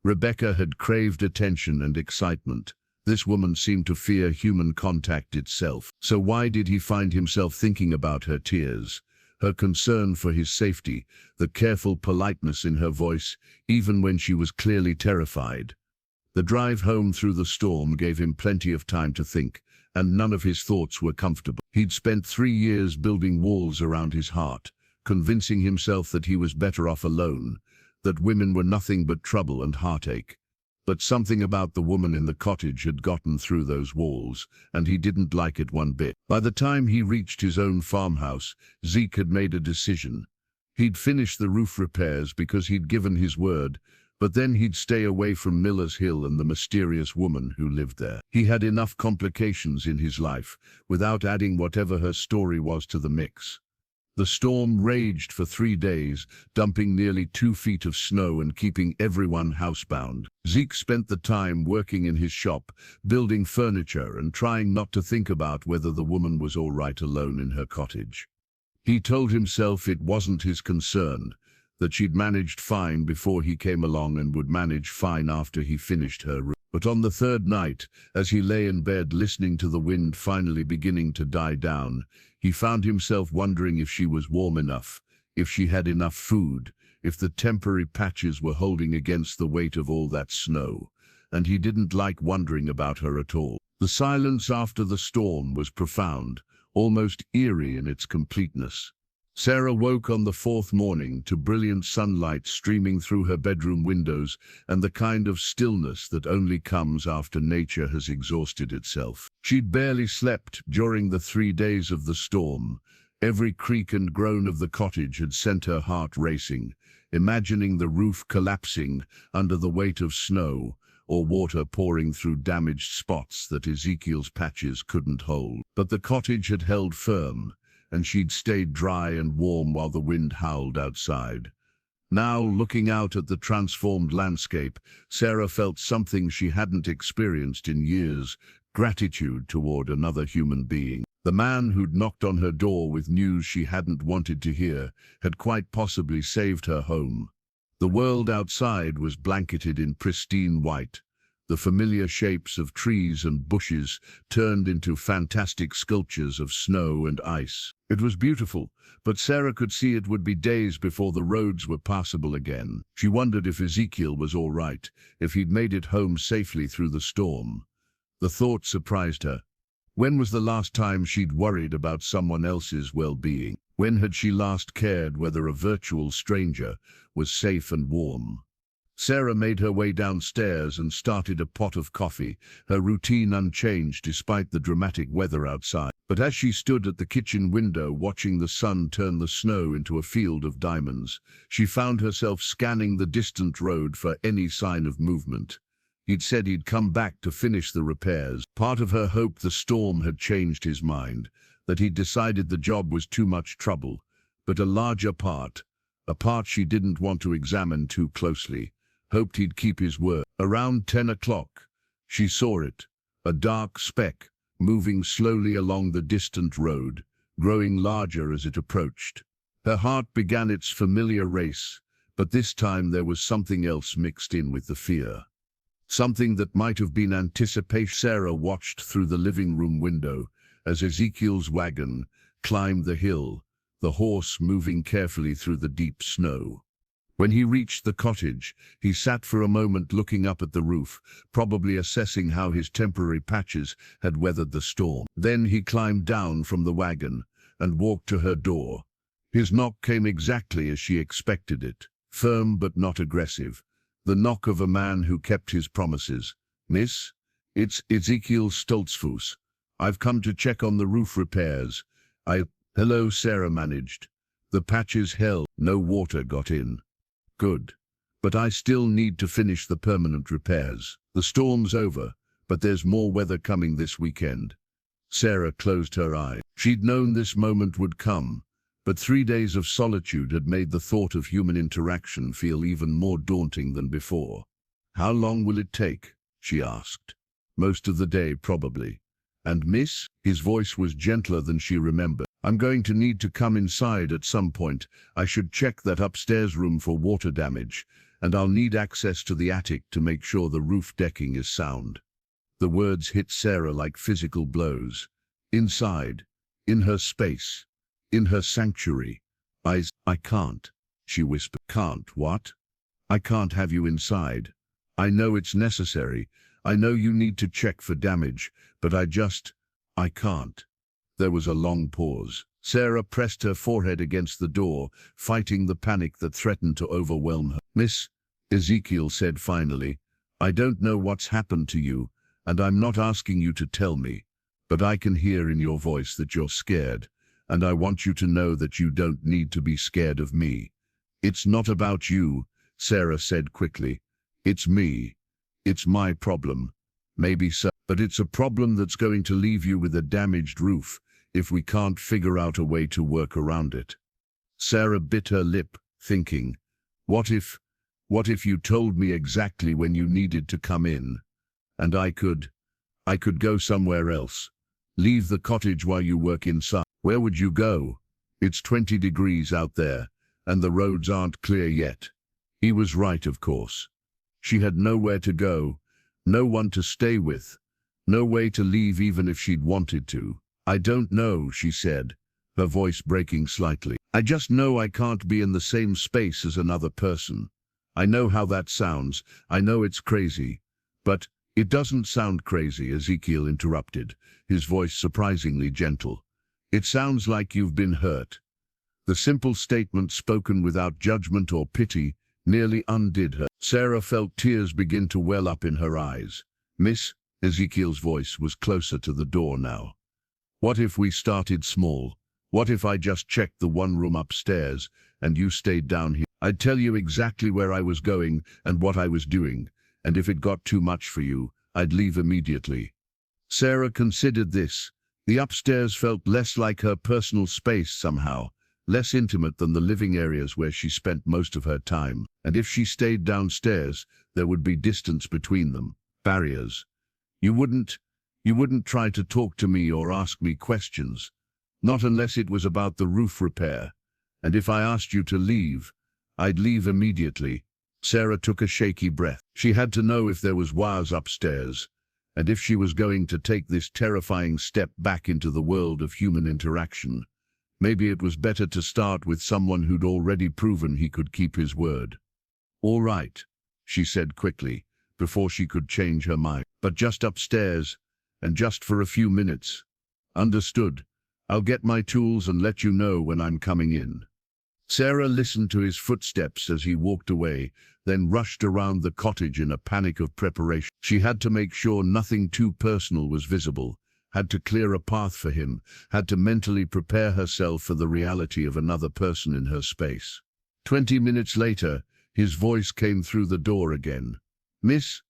Rebecca had craved attention and excitement. This woman seemed to fear human contact itself. So why did he find himself thinking about her tears, her concern for his safety, the careful politeness in her voice, even when she was clearly terrified? The drive home through the storm gave him plenty of time to think, and none of his thoughts were comfortable. He'd spent 3 years building walls around his heart, convincing himself that he was better off alone, that women were nothing but trouble and heartache. But something about the woman in the cottage had gotten through those walls, and he didn't like it one bit. By the time he reached his own farmhouse, Zeke had made a decision. He'd finish the roof repairs because he'd given his word, but then he'd stay away from Miller's Hill and the mysterious woman who lived there. He had enough complications in his life, without adding whatever her story was to the mix. The storm raged for 3 days, dumping nearly 2 feet of snow and keeping everyone housebound. Zeke spent the time working in his shop, building furniture and trying not to think about whether the woman was all right alone in her cottage. He told himself it wasn't his concern, that she'd managed fine before he came along and would manage fine after he finished her room. But on the 3rd night, as he lay in bed listening to the wind finally beginning to die down, he found himself wondering if she was warm enough, if she had enough food, if the temporary patches were holding against the weight of all that snow, and he didn't like wondering about her at all. The silence after the storm was profound, almost eerie in its completeness. Sarah woke on the 4th morning to brilliant sunlight streaming through her bedroom windows and the kind of stillness that only comes after nature has exhausted itself. She'd barely slept during the 3 days of the storm. Every creak and groan of the cottage had sent her heart racing, imagining the roof collapsing under the weight of snow, or water pouring through damaged spots that Ezekiel's patches couldn't hold. But the cottage had held firm, and she'd stayed dry and warm while the wind howled outside. Now, looking out at the transformed landscape, Sarah felt something she hadn't experienced in years, gratitude toward another human being. The man who'd knocked on her door with news she hadn't wanted to hear had quite possibly saved her home. The world outside was blanketed in pristine white. The familiar shapes of trees and bushes turned into fantastic sculptures of snow and ice. It was beautiful, but Sarah could see it would be days before the roads were passable again. She wondered if Ezekiel was all right, if he'd made it home safely through the storm. The thought surprised her. When was the last time she'd worried about someone else's well-being? When had she last cared whether a virtual stranger was safe and warm? Sarah made her way downstairs and started a pot of coffee, her routine unchanged despite the dramatic weather outside. But as she stood at the kitchen window watching the sun turn the snow into a field of diamonds, she found herself scanning the distant road for any sign of movement. He'd said he'd come back to finish the repairs. Part of her hoped the storm had changed his mind, that he'd decided the job was too much trouble. But a larger part, a part she didn't want to examine too closely, hoped he'd keep his word. Around 10 o'clock, she saw it, a dark speck, moving slowly along the distant road, growing larger as it approached. Her heart began its familiar race, but this time there was something else mixed in with the fear. Something that might have been anticipation. Sarah watched through the living room window as Ezekiel's wagon climbed the hill, the horse moving carefully through the deep snow. When he reached the cottage, he sat for a moment looking up at the roof, probably assessing how his temporary patches had weathered the storm. Then he climbed down from the wagon and walked to her door. His knock came exactly as she expected it, firm but not aggressive. The knock of a man who kept his promises. "Miss, it's Ezekiel Stoltzfus. I've come to check on the roof repairs. Hello," Sarah managed. The patches held. No water got in. Good. But I still need to finish the permanent repairs. The storm's over, but there's more weather coming this weekend. Sarah closed her eyes. She'd known this moment would come, but 3 days of solitude had made the thought of human interaction feel even more daunting than before. "How long will it take?" she asked. "Most of the day, probably." "And miss?" His voice was gentler than she remembered. "I'm going to need to come inside at some point. I should check that upstairs room for water damage, and I'll need access to the attic to make sure the roof decking is sound." The words hit Sarah like physical blows. Inside, in her space, in her sanctuary. I can't," she whispered. "Can't what?" "I can't have you inside. I know it's necessary. I know you need to check for damage, but I can't." There was a long pause. Sarah pressed her forehead against the door, fighting the panic that threatened to overwhelm her. "Miss," Ezekiel said finally, "I don't know what's happened to you, and I'm not asking you to tell me, but I can hear in your voice that you're scared, and I want you to know that you don't need to be scared of me." "It's not about you," Sarah said quickly. "It's me. It's my problem. Maybe so, but it's a problem that's going to leave you with a damaged roof if we can't figure out a way to work around it." Sarah bit her lip, thinking, what if you told me exactly when you needed to come in, and I could go somewhere else, leave the cottage while you work inside. Where would you go? It's 20 degrees out there, and the roads aren't clear yet. He was right, of course. She had nowhere to go, no one to stay with, no way to leave even if she'd wanted to. "I don't know," she said, her voice breaking slightly. "I just know I can't be in the same space as another person. I know how that sounds. I know it's crazy. But it doesn't sound crazy," Ezekiel interrupted, his voice surprisingly gentle. "It sounds like you've been hurt." The simple statement, spoken without judgment or pity, nearly undid her. Sarah felt tears begin to well up in her eyes. "Miss," Ezekiel's voice was closer to the door now. "What if we started small? What if I just checked the one room upstairs and you stayed down here? I'd tell you exactly where I was going and what I was doing, and if it got too much for you, I'd leave immediately." Sarah considered this. The upstairs felt less like her personal space somehow, less intimate than the living areas where she spent most of her time. And if she stayed downstairs, there would be distance between them, barriers. You You wouldn't try to talk to me or ask me questions. Not unless it was about the roof repair. And if I asked you to leave, I'd leave immediately. Sarah took a shaky breath. She had to know if there was wires upstairs, and if she was going to take this terrifying step back into the world of human interaction. Maybe it was better to start with someone who'd already proven he could keep his word. "All right," she said quickly, before she could change her mind. "But just upstairs, and just for a few minutes." "Understood. I'll get my tools and let you know when I'm coming in." Sarah listened to his footsteps as he walked away, then rushed around the cottage in a panic of preparation. She had to make sure nothing too personal was visible, had to clear a path for him, had to mentally prepare herself for the reality of another person in her space. 20 minutes later, his voice came through the door again. "Miss,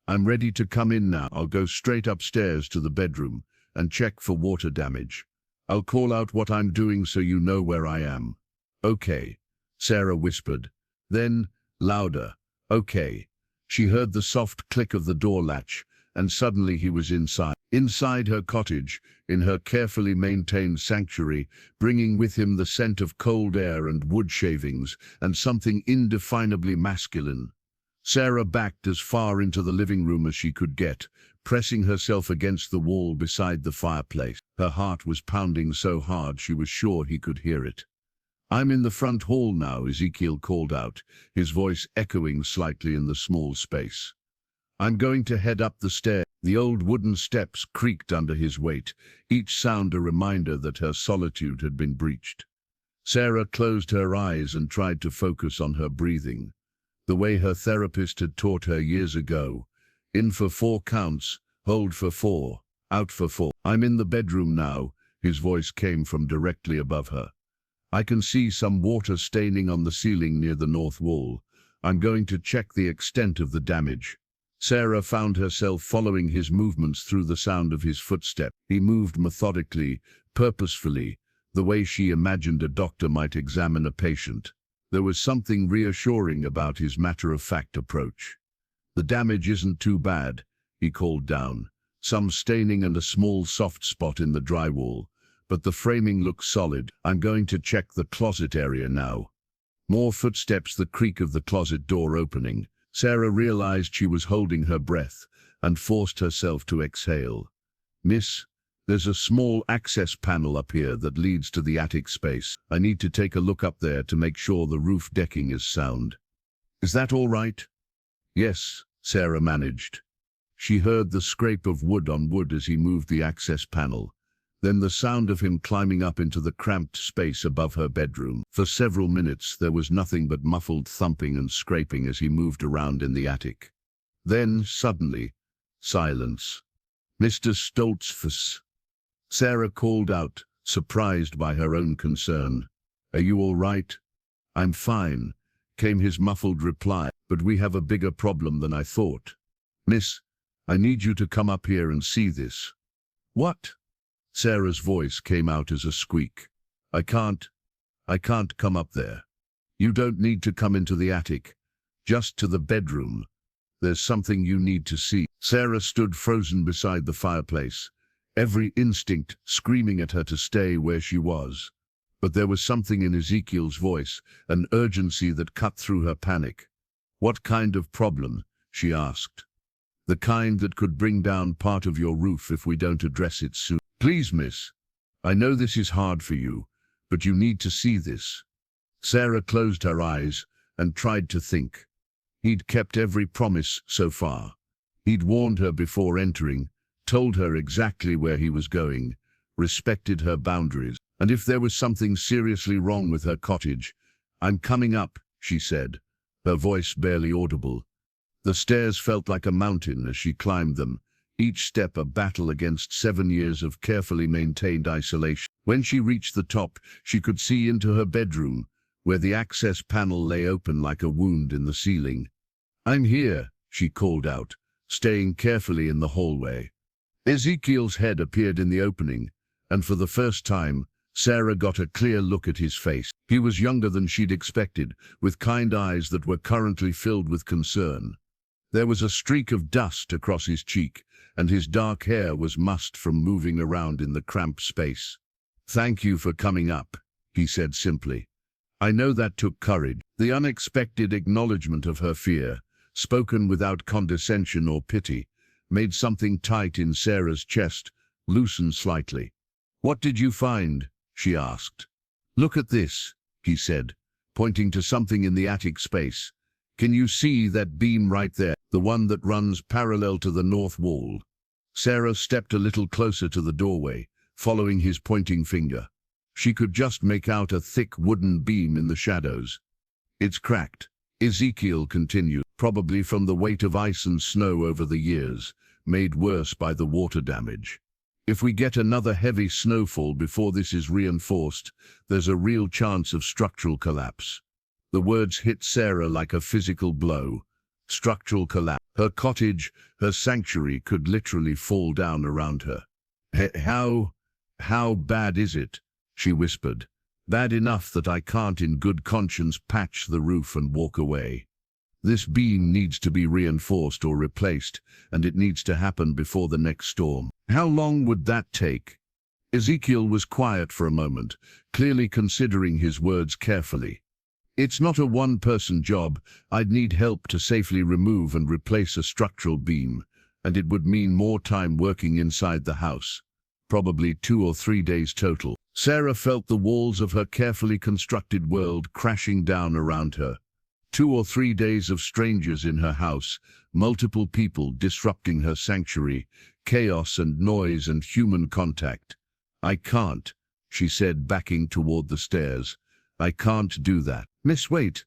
I'm ready to come in now. I'll go straight upstairs to the bedroom and check for water damage. I'll call out what I'm doing so you know where I am." "Okay," Sarah whispered. Then, louder, "Okay." She heard the soft click of the door latch, and suddenly he was inside. Inside her cottage, in her carefully maintained sanctuary, bringing with him the scent of cold air and wood shavings, and something indefinably masculine. Sarah backed as far into the living room as she could get, pressing herself against the wall beside the fireplace. Her heart was pounding so hard she was sure he could hear it. "I'm in the front hall now," Ezekiel called out, his voice echoing slightly in the small space. "I'm going to head up the stairs." The old wooden steps creaked under his weight, each sound a reminder that her solitude had been breached. Sarah closed her eyes and tried to focus on her breathing, the way her therapist had taught her years ago. In for 4 counts, hold for 4, out for 4. "I'm in the bedroom now," his voice came from directly above her. "I can see some water staining on the ceiling near the north wall. I'm going to check the extent of the damage." Sarah found herself following his movements through the sound of his footsteps. He moved methodically, purposefully, the way she imagined a doctor might examine a patient. There was something reassuring about his matter-of-fact approach. "The damage isn't too bad," he called down. "Some staining and a small soft spot in the drywall, but the framing looks solid. I'm going to check the closet area now." More footsteps, the creak of the closet door opening. Sarah realized she was holding her breath and forced herself to exhale. "Miss, there's a small access panel up here that leads to the attic space. I need to take a look up there to make sure the roof decking is sound. Is that all right?" "Yes," Sarah managed. She heard the scrape of wood on wood as he moved the access panel, then the sound of him climbing up into the cramped space above her bedroom. For several minutes there was nothing but muffled thumping and scraping as he moved around in the attic. Then, suddenly, silence. "Mr. Stoltzfus," Sarah called out, surprised by her own concern. "Are you all right?" "I'm fine," came his muffled reply, "but we have a bigger problem than I thought. Miss, I need you to come up here and see this." "What?" Sarah's voice came out as a squeak. I can't come up there. You don't need to come into the attic, just to the bedroom. There's something you need to see." Sarah stood frozen beside the fireplace, every instinct screaming at her to stay where she was. But there was something in Ezekiel's voice, an urgency that cut through her panic. "What kind of problem?" she asked. "The kind that could bring down part of your roof if we don't address it soon. Please, miss. I know this is hard for you, but you need to see this." Sarah closed her eyes and tried to think. He'd kept every promise so far. He'd warned her before entering, told her exactly where he was going, respected her boundaries. And if there was something seriously wrong with her cottage, "I'm coming up," she said, her voice barely audible. The stairs felt like a mountain as she climbed them, each step a battle against 7 years of carefully maintained isolation. When she reached the top, she could see into her bedroom, where the access panel lay open like a wound in the ceiling. "I'm here," she called out, staying carefully in the hallway. Ezekiel's head appeared in the opening, and for the first time, Sarah got a clear look at his face. He was younger than she'd expected, with kind eyes that were currently filled with concern. There was a streak of dust across his cheek, and his dark hair was mussed from moving around in the cramped space. "Thank you for coming up," he said simply. "I know that took courage." The unexpected acknowledgement of her fear, spoken without condescension or pity, made something tight in Sarah's chest loosen slightly. "What did you find?" she asked. "Look at this," he said, pointing to something in the attic space. "Can you see that beam right there, the one that runs parallel to the north wall?" Sarah stepped a little closer to the doorway, following his pointing finger. She could just make out a thick wooden beam in the shadows. "It's cracked," Ezekiel continued, "probably from the weight of ice and snow over the years, made worse by the water damage. If we get another heavy snowfall before this is reinforced, there's a real chance of structural collapse." The words hit Sarah like a physical blow. Structural collapse. Her cottage, her sanctuary, could literally fall down around her. How bad is it?" she whispered. "Bad enough that I can't in good conscience patch the roof and walk away. This beam needs to be reinforced or replaced, and it needs to happen before the next storm." "How long would that take?" Ezekiel was quiet for a moment, clearly considering his words carefully. "It's not a one-person job. I'd need help to safely remove and replace a structural beam, and it would mean more time working inside the house. Probably 2 or 3 days total." Sarah felt the walls of her carefully constructed world crashing down around her. 2 or 3 days of strangers in her house, multiple people disrupting her sanctuary, chaos and noise and human contact. "I can't," she said, backing toward the stairs. "I can't do that." "Miss, wait."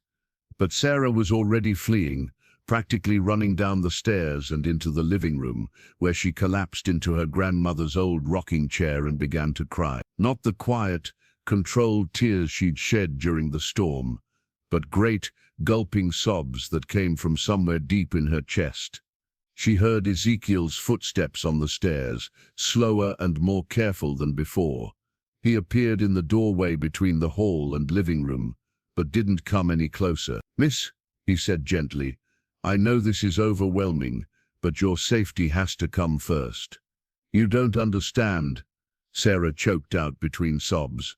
But Sarah was already fleeing, practically running down the stairs and into the living room, where she collapsed into her grandmother's old rocking chair and began to cry. Not the quiet, controlled tears she'd shed during the storm, but great, gulping sobs that came from somewhere deep in her chest. She heard Ezekiel's footsteps on the stairs, slower and more careful than before. He appeared in the doorway between the hall and living room, but didn't come any closer. "Miss," he said gently, "I know this is overwhelming, but your safety has to come first." "You don't understand," Sarah choked out between sobs.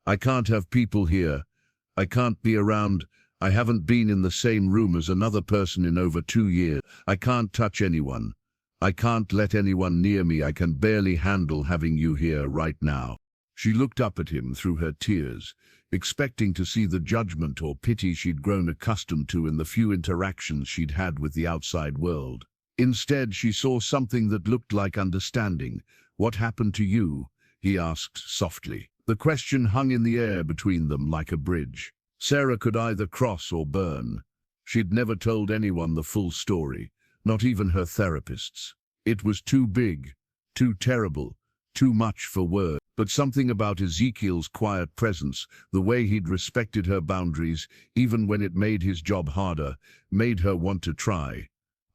"I can't have people here. I can't be around. I haven't been in the same room as another person in over 2 years. I can't touch anyone. I can't let anyone near me. I can barely handle having you here right now." She looked up at him through her tears, expecting to see the judgment or pity she'd grown accustomed to in the few interactions she'd had with the outside world. Instead, she saw something that looked like understanding. "What happened to you?" he asked softly. The question hung in the air between them like a bridge. Sarah could either cross or burn. She'd never told anyone the full story, not even her therapists. It was too big, too terrible, too much for words. But something about Ezekiel's quiet presence, the way he'd respected her boundaries, even when it made his job harder, made her want to try.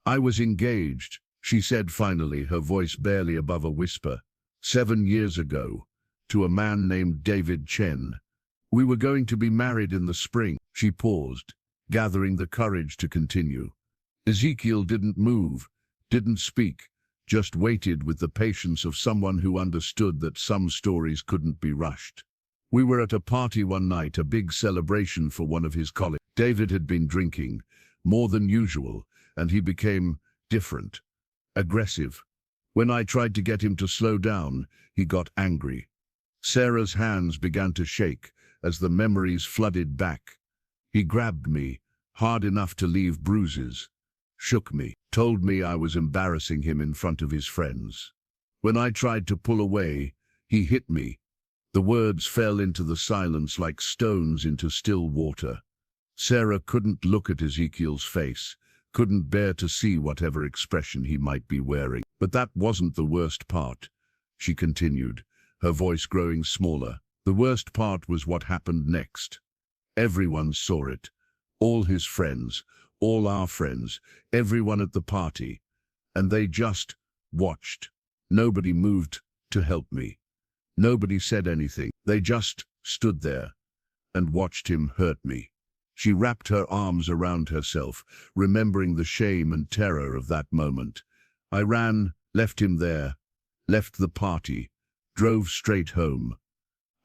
"I was engaged," she said finally, her voice barely above a whisper. 7 years ago, to a man named David Chen. We were going to be married in the spring." She paused, gathering the courage to continue. Ezekiel didn't move, didn't speak, just waited with the patience of someone who understood that some stories couldn't be rushed. "We were at a party one night, a big celebration for one of his colleagues. David had been drinking, more than usual, and he became different, aggressive. When I tried to get him to slow down, he got angry." Sarah's hands began to shake as the memories flooded back. "He grabbed me, hard enough to leave bruises, shook me, told me I was embarrassing him in front of his friends. When I tried to pull away, he hit me." The words fell into the silence like stones into still water. Sarah couldn't look at Ezekiel's face, couldn't bear to see whatever expression he might be wearing. "But that wasn't the worst part," she continued, her voice growing smaller. "The worst part was what happened next. Everyone saw it. All his friends, all our friends, everyone at the party. And they just watched. Nobody moved to help me. Nobody said anything. They just stood there and watched him hurt me." She wrapped her arms around herself, remembering the shame and terror of that moment. "I ran," left him there, left the party, drove straight home.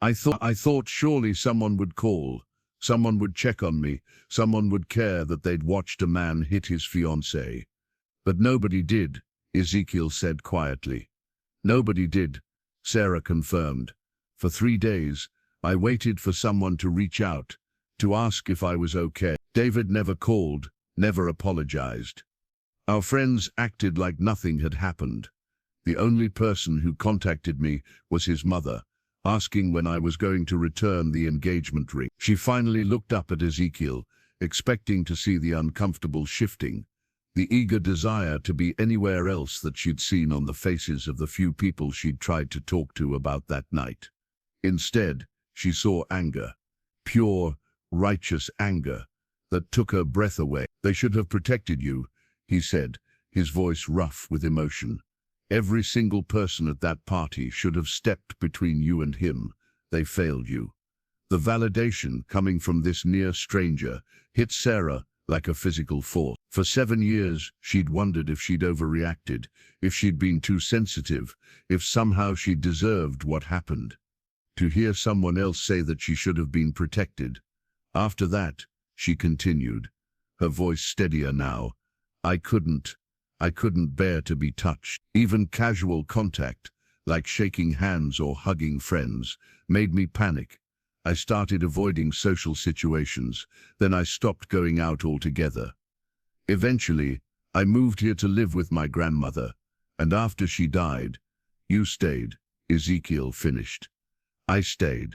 I thought surely someone would call, someone would check on me, someone would care that they'd watched a man hit his fiancée. But nobody did, Ezekiel said quietly. Nobody did, Sarah confirmed. For 3 days, I waited for someone to reach out, to ask if I was okay. David never called, never apologized. Our friends acted like nothing had happened. The only person who contacted me was his mother, asking when I was going to return the engagement ring. She finally looked up at Ezekiel, expecting to see the uncomfortable shifting, the eager desire to be anywhere else that she'd seen on the faces of the few people she'd tried to talk to about that night. Instead, she saw anger, pure, righteous anger, that took her breath away. They should have protected you, he said, his voice rough with emotion. Every single person at that party should have stepped between you and him. They failed you. The validation coming from this near stranger hit Sarah like a physical force. For 7 years, she'd wondered if she'd overreacted, if she'd been too sensitive, if somehow she deserved what happened. To hear someone else say that she should have been protected. After that, she continued, her voice steadier now, I couldn't bear to be touched. Even casual contact, like shaking hands or hugging friends, made me panic. I started avoiding social situations, then I stopped going out altogether. Eventually, I moved here to live with my grandmother, and after she died, you stayed, Ezekiel finished. I stayed,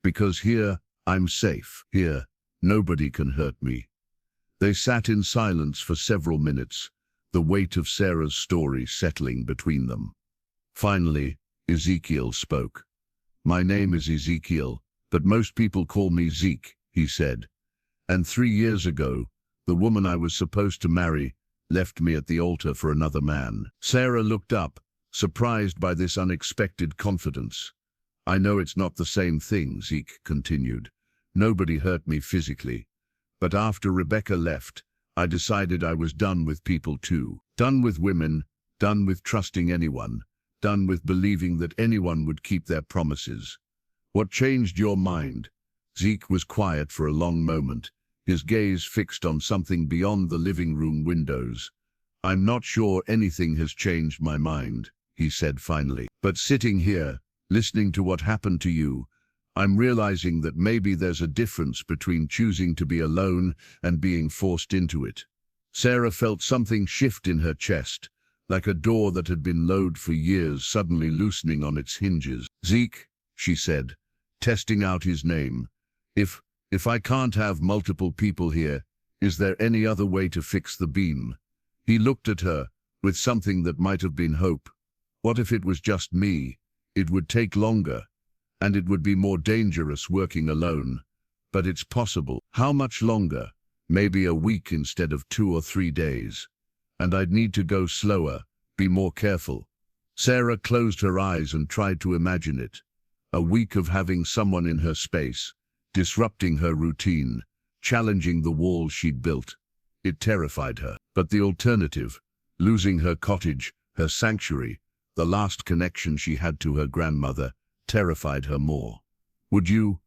because here, I'm safe. Here, nobody can hurt me. They sat in silence for several minutes, the weight of Sarah's story settling between them. Finally, Ezekiel spoke. My name is Ezekiel, but most people call me Zeke, he said. And 3 years ago, the woman I was supposed to marry left me at the altar for another man. Sarah looked up, surprised by this unexpected confidence. I know it's not the same thing, Zeke continued. Nobody hurt me physically. But after Rebecca left, I decided I was done with people too. Done with women, done with trusting anyone, done with believing that anyone would keep their promises. What changed your mind? Zeke was quiet for a long moment, his gaze fixed on something beyond the living room windows. I'm not sure anything has changed my mind, he said finally. But sitting here, listening to what happened to you, I'm realizing that maybe there's a difference between choosing to be alone and being forced into it. Sarah felt something shift in her chest, like a door that had been locked for years suddenly loosening on its hinges. Zeke, she said, testing out his name. If I can't have multiple people here, is there any other way to fix the beam? He looked at her, with something that might have been hope. What if it was just me? It would take longer, and it would be more dangerous working alone. But it's possible. How much longer? Maybe a week instead of 2 or 3 days. And I'd need to go slower, be more careful. Sarah closed her eyes and tried to imagine it. A week of having someone in her space, disrupting her routine, challenging the walls she'd built. It terrified her. But the alternative, losing her cottage, her sanctuary, the last connection she had to her grandmother, terrified her more. Would you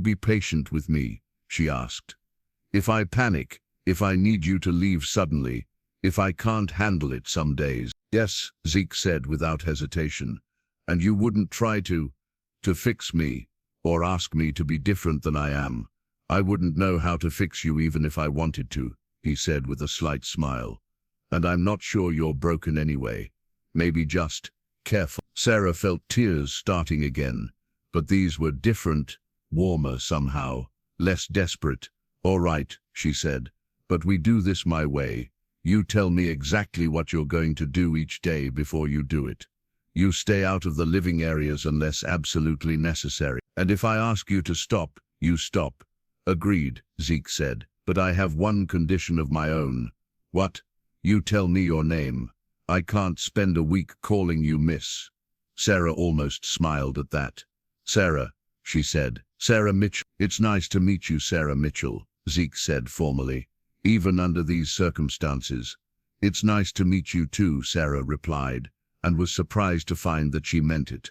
be patient with me? She asked. If I panic, if I need you to leave suddenly, if I can't handle it some days. Yes, Zeke said without hesitation. And you wouldn't try to fix me, or ask me to be different than I am. I wouldn't know how to fix you even if I wanted to, he said with a slight smile. And I'm not sure you're broken anyway. Maybe just careful. Sarah felt tears starting again, but these were different, warmer somehow, less desperate. All right, she said, but we do this my way. You tell me exactly what you're going to do each day before you do it. You stay out of the living areas unless absolutely necessary. And if I ask you to stop, you stop. Agreed, Zeke said, but I have one condition of my own. What? You tell me your name. I can't spend a week calling you miss. Sarah almost smiled at that. Sarah, she said. Sarah Mitchell. It's nice to meet you, Sarah Mitchell, Zeke said formally. Even under these circumstances. It's nice to meet you too, Sarah replied, and was surprised to find that she meant it.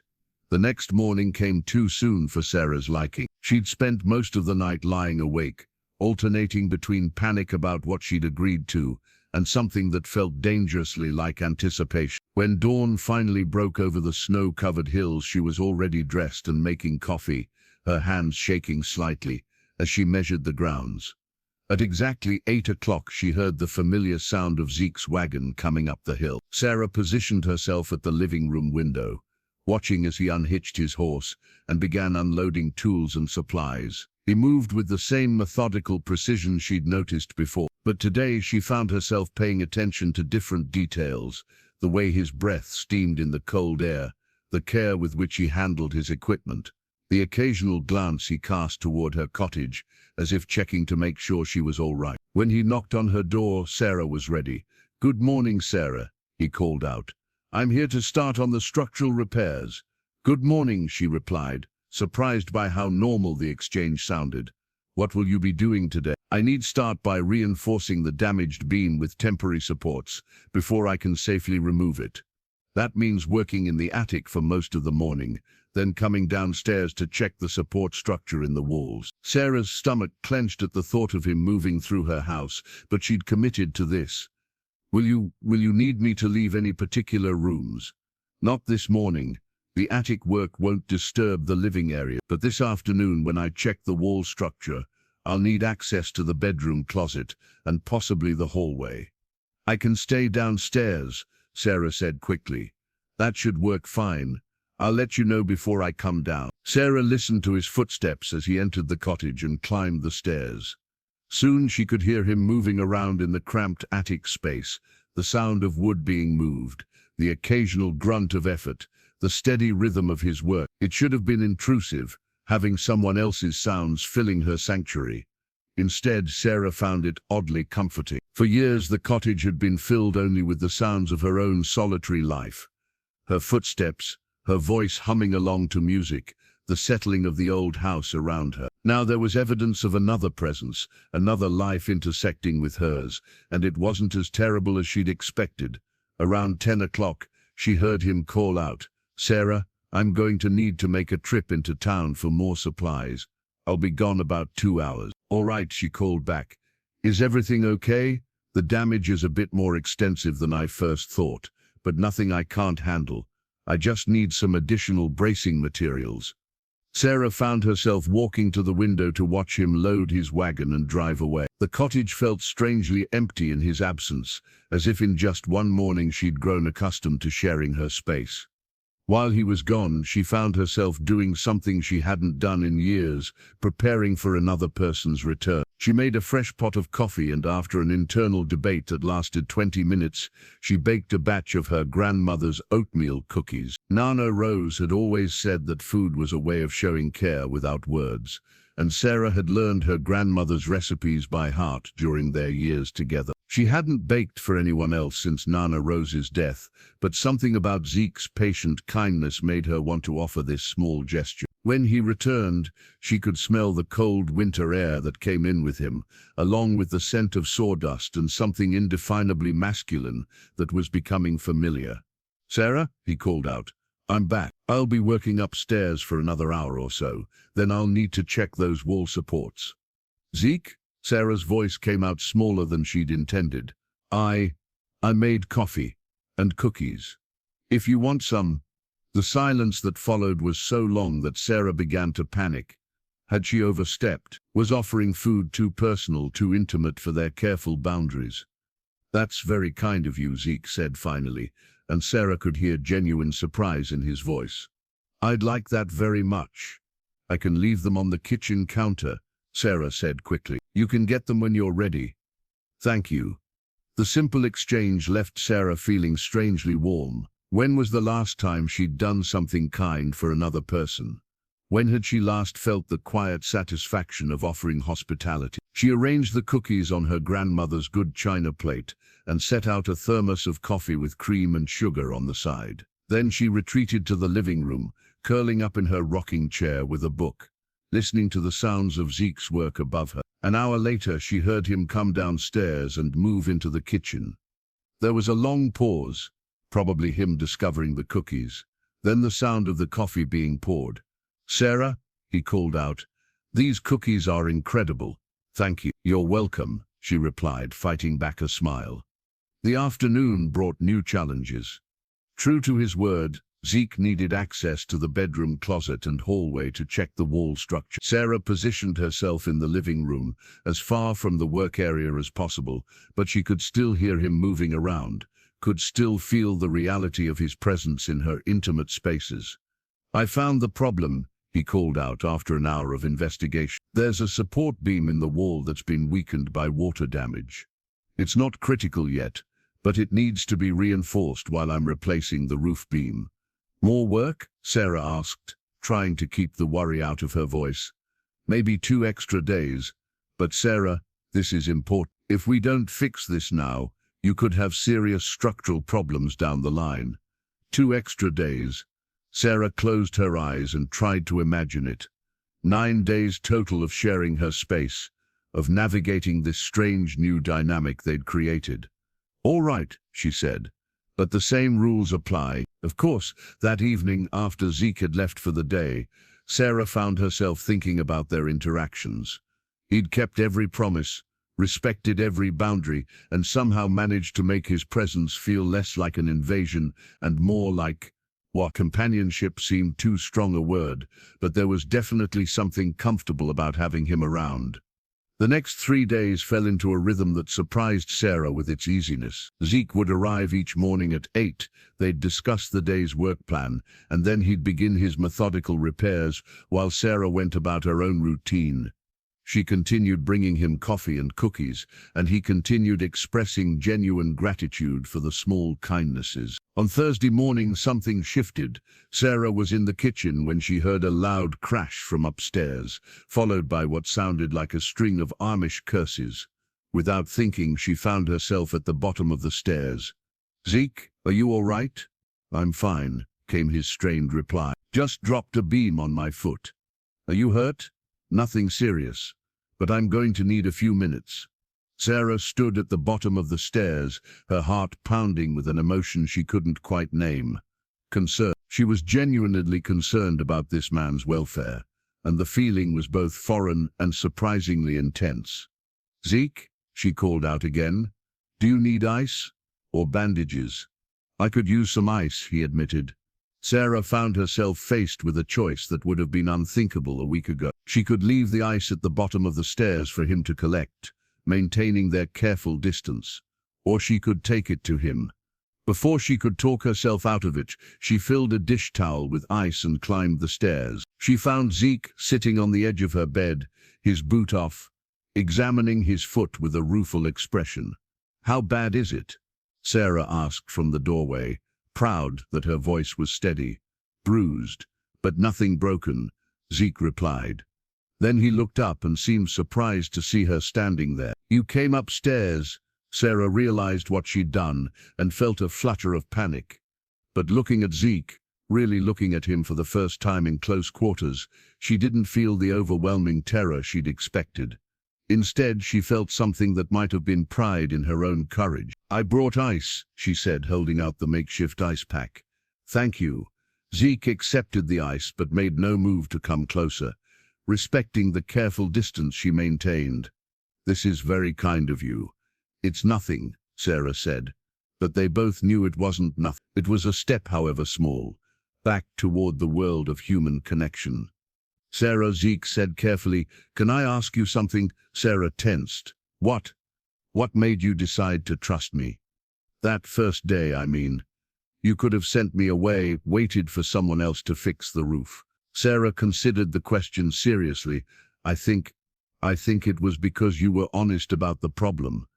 The next morning came too soon for Sarah's liking. She'd spent most of the night lying awake, alternating between panic about what she'd agreed to and something that felt dangerously like anticipation. When dawn finally broke over the snow-covered hills, she was already dressed and making coffee, her hands shaking slightly as she measured the grounds. At exactly 8 o'clock, she heard the familiar sound of Zeke's wagon coming up the hill. Sarah positioned herself at the living room window, watching as he unhitched his horse and began unloading tools and supplies. He moved with the same methodical precision she'd noticed before, but today she found herself paying attention to different details: the way his breath steamed in the cold air, the care with which he handled his equipment, the occasional glance he cast toward her cottage, as if checking to make sure she was all right. When he knocked on her door, Sarah was ready. "Good morning, Sarah," he called out. "I'm here to start on the structural repairs." "Good morning," she replied, surprised by how normal the exchange sounded. "What will you be doing today?" "I need start by reinforcing the damaged beam with temporary supports before I can safely remove it. That means working in the attic for most of the morning, then coming downstairs to check the support structure in the walls." Sarah's stomach clenched at the thought of him moving through her house, but she'd committed to this. Will you need me to leave any particular rooms?" "Not this morning. The attic work won't disturb the living area, but this afternoon when I check the wall structure, I'll need access to the bedroom closet and possibly the hallway." "I can stay downstairs," Sarah said quickly. "That should work fine. I'll let you know before I come down." Sarah listened to his footsteps as he entered the cottage and climbed the stairs. Soon she could hear him moving around in the cramped attic space, the sound of wood being moved, the occasional grunt of effort, the steady rhythm of his work. It should have been intrusive, having someone else's sounds filling her sanctuary. Instead, Sarah found it oddly comforting. For years, the cottage had been filled only with the sounds of her own solitary life. Her footsteps, her voice humming along to music, the settling of the old house around her. Now there was evidence of another presence, another life intersecting with hers, and it wasn't as terrible as she'd expected. Around 10 o'clock, she heard him call out, "Sarah, I'm going to need to make a trip into town for more supplies. I'll be gone about 2 hours." "All right," she called back. "Is everything okay? The damage is a bit more extensive than I first thought, but nothing I can't handle. I just need some additional bracing materials." Sarah found herself walking to the window to watch him load his wagon and drive away. The cottage felt strangely empty in his absence, as if in just one morning she'd grown accustomed to sharing her space. While he was gone, she found herself doing something she hadn't done in years, preparing for another person's return. She made a fresh pot of coffee, and after an internal debate that lasted 20 minutes, she baked a batch of her grandmother's oatmeal cookies. Nana Rose had always said that food was a way of showing care without words, and Sarah had learned her grandmother's recipes by heart during their years together. She hadn't baked for anyone else since Nana Rose's death, but something about Zeke's patient kindness made her want to offer this small gesture. When he returned, she could smell the cold winter air that came in with him, along with the scent of sawdust and something indefinably masculine that was becoming familiar. "Sarah," he called out, "I'm back. I'll be working upstairs for another hour or so, then I'll need to check those wall supports." "Zeke?" Sarah's voice came out smaller than she'd intended. I made coffee and cookies. If you want some." The silence that followed was so long that Sarah began to panic. Had she overstepped? Was offering food too personal, too intimate for their careful boundaries? "That's very kind of you," Zeke said finally, and Sarah could hear genuine surprise in his voice. "I'd like that very much. I can leave them on the kitchen counter," Sarah said quickly. "You can get them when you're ready." "Thank you." The simple exchange left Sarah feeling strangely warm. When was the last time she'd done something kind for another person? When had she last felt the quiet satisfaction of offering hospitality? She arranged the cookies on her grandmother's good china plate and set out a thermos of coffee with cream and sugar on the side. Then she retreated to the living room, curling up in her rocking chair with a book, listening to the sounds of Zeke's work above her. An hour later, she heard him come downstairs and move into the kitchen. There was a long pause. Probably him discovering the cookies. Then the sound of the coffee being poured. "Sarah," he called out, "these cookies are incredible." "Thank you." "You're welcome," she replied, fighting back a smile. The afternoon brought new challenges. True to his word, Zeke needed access to the bedroom closet and hallway to check the wall structure. Sarah positioned herself in the living room, as far from the work area as possible, but she could still hear him moving around, could still feel the reality of his presence in her intimate spaces. "I found the problem," he called out after an hour of investigation. "There's a support beam in the wall that's been weakened by water damage. It's not critical yet, but it needs to be reinforced while I'm replacing the roof beam." "More work?" Sarah asked, trying to keep the worry out of her voice. "Maybe 2 extra days. But Sarah, this is important. If we don't fix this now, you could have serious structural problems down the line." 2 extra days. Sarah closed her eyes and tried to imagine it. 9 days total of sharing her space, of navigating this strange new dynamic they'd created. "All right," she said, "but the same rules apply." Of course, that evening after Zeke had left for the day, Sarah found herself thinking about their interactions. He'd kept every promise, respected every boundary, and somehow managed to make his presence feel less like an invasion and more like, what, companionship seemed too strong a word, but there was definitely something comfortable about having him around. The next 3 days fell into a rhythm that surprised Sarah with its easiness. Zeke would arrive each morning at 8, they'd discuss the day's work plan, and then he'd begin his methodical repairs while Sarah went about her own routine. She continued bringing him coffee and cookies, and he continued expressing genuine gratitude for the small kindnesses. On Thursday morning, something shifted. Sarah was in the kitchen when she heard a loud crash from upstairs, followed by what sounded like a string of Amish curses. Without thinking, she found herself at the bottom of the stairs. "Zeke, are you all right?" "I'm fine," came his strained reply. "Just dropped a beam on my foot." "Are you hurt?" "Nothing serious, but I'm going to need a few minutes." Sarah stood at the bottom of the stairs, her heart pounding with an emotion she couldn't quite name. Concern. She was genuinely concerned about this man's welfare, and the feeling was both foreign and surprisingly intense. "Zeke," she called out again, "do you need ice? Or bandages?" "I could use some ice," he admitted. Sarah found herself faced with a choice that would have been unthinkable a week ago. She could leave the ice at the bottom of the stairs for him to collect, maintaining their careful distance, or she could take it to him. Before she could talk herself out of it, she filled a dish towel with ice and climbed the stairs. She found Zeke sitting on the edge of her bed, his boot off, examining his foot with a rueful expression. "How bad is it?" Sarah asked from the doorway, proud that her voice was steady. "Bruised, but nothing broken," Zeke replied. Then he looked up and seemed surprised to see her standing there. "You came upstairs." Sarah realized what she'd done and felt a flutter of panic. But looking at Zeke, really looking at him for the first time in close quarters, she didn't feel the overwhelming terror she'd expected. Instead, she felt something that might have been pride in her own courage. "I brought ice," she said, holding out the makeshift ice pack. "Thank you." Zeke accepted the ice but made no move to come closer, respecting the careful distance she maintained. "This is very kind of you." "It's nothing," Sarah said, but they both knew it wasn't nothing. It was a step, however small, back toward the world of human connection. "Sarah," Zeke said carefully, "can I ask you something?" Sarah tensed. "What? What made you decide to trust me?" "That first day, I mean. You could have sent me away, waited for someone else to fix the roof." Sarah considered the question seriously. I think it was because you were honest about the problem.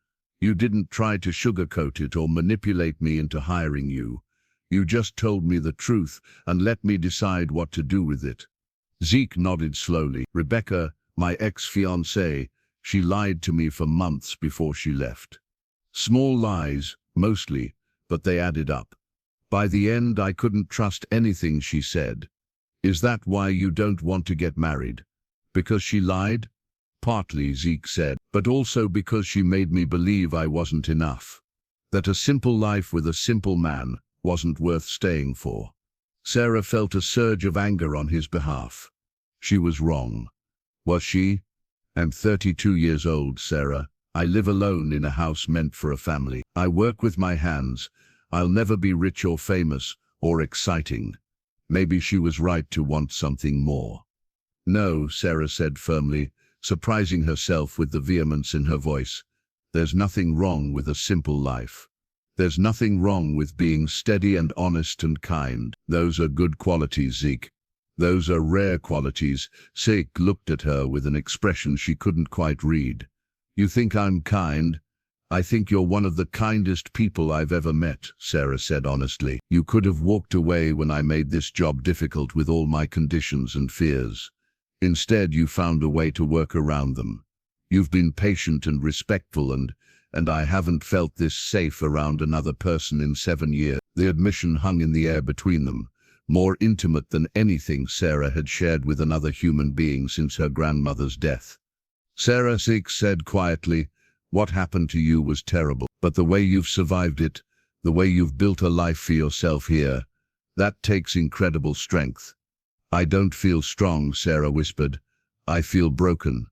You didn't try to sugarcoat it or manipulate me into hiring you. You just told me the truth and let me decide what to do with it." Zeke nodded slowly. "Rebecca, my ex-fiancée, she lied to me for months before she left. Small lies, mostly, but they added up. By the end, I couldn't trust anything she said." "Is that why you don't want to get married? Because she lied?" "Partly," Zeke said, "but also because she made me believe I wasn't enough. That a simple life with a simple man wasn't worth staying for. Sarah felt a surge of anger on his behalf. She was wrong. Was she? I'm 32 years old, Sarah. I live alone in a house meant for a family. I work with my hands. I'll never be rich or famous or exciting. Maybe she was right to want something more. No, Sarah said firmly, surprising herself with the vehemence in her voice. There's nothing wrong with a simple life. There's nothing wrong with being steady and honest and kind. Those are good qualities, Zeke. Those are rare qualities. Zeke looked at her with an expression she couldn't quite read. You think I'm kind? I think you're one of the kindest people I've ever met, Sarah said honestly. You could have walked away when I made this job difficult with all my conditions and fears. Instead, you found a way to work around them. You've been patient and respectful, and I haven't felt this safe around another person in 7 years. The admission hung in the air between them, more intimate than anything Sarah had shared with another human being since her grandmother's death. Sarah, Zeke said quietly, what happened to you was terrible, but the way you've survived it, the way you've built a life for yourself here, that takes incredible strength. I don't feel strong, Sarah whispered. I feel broken.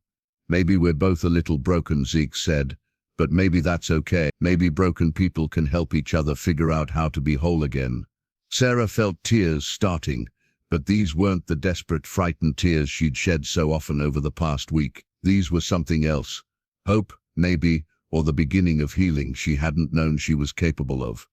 Maybe we're both a little broken, Zeke said, but maybe that's okay. Maybe broken people can help each other figure out how to be whole again. Sarah felt tears starting, but these weren't the desperate, frightened tears she'd shed so often over the past week. These were something else. Hope, maybe, or the beginning of healing she hadn't known she was capable of.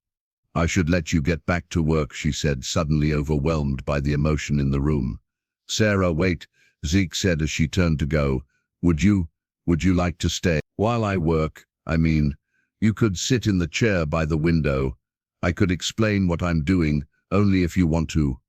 I should let you get back to work, she said, suddenly overwhelmed by the emotion in the room. Sarah, wait, Zeke said as she turned to go. Would you like to stay? While I work, I mean, you could sit in the chair by the window. I could explain what I'm doing, only if you want to.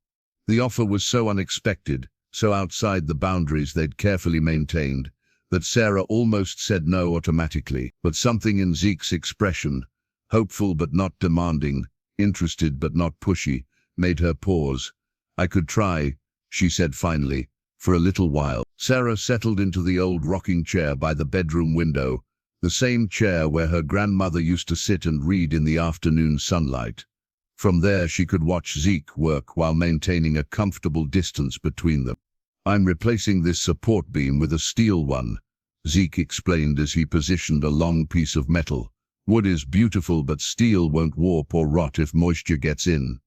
The offer was so unexpected, so outside the boundaries they'd carefully maintained, that Sarah almost said no automatically. But something in Zeke's expression, hopeful but not demanding, interested but not pushy, made her pause. I could try, she said finally, for a little while. Sarah settled into the old rocking chair by the bedroom window, the same chair where her grandmother used to sit and read in the afternoon sunlight. From there she could watch Zeke work while maintaining a comfortable distance between them. I'm replacing this support beam with a steel one, Zeke explained as he positioned a long piece of metal. Wood is beautiful, but steel won't warp or rot if moisture gets in.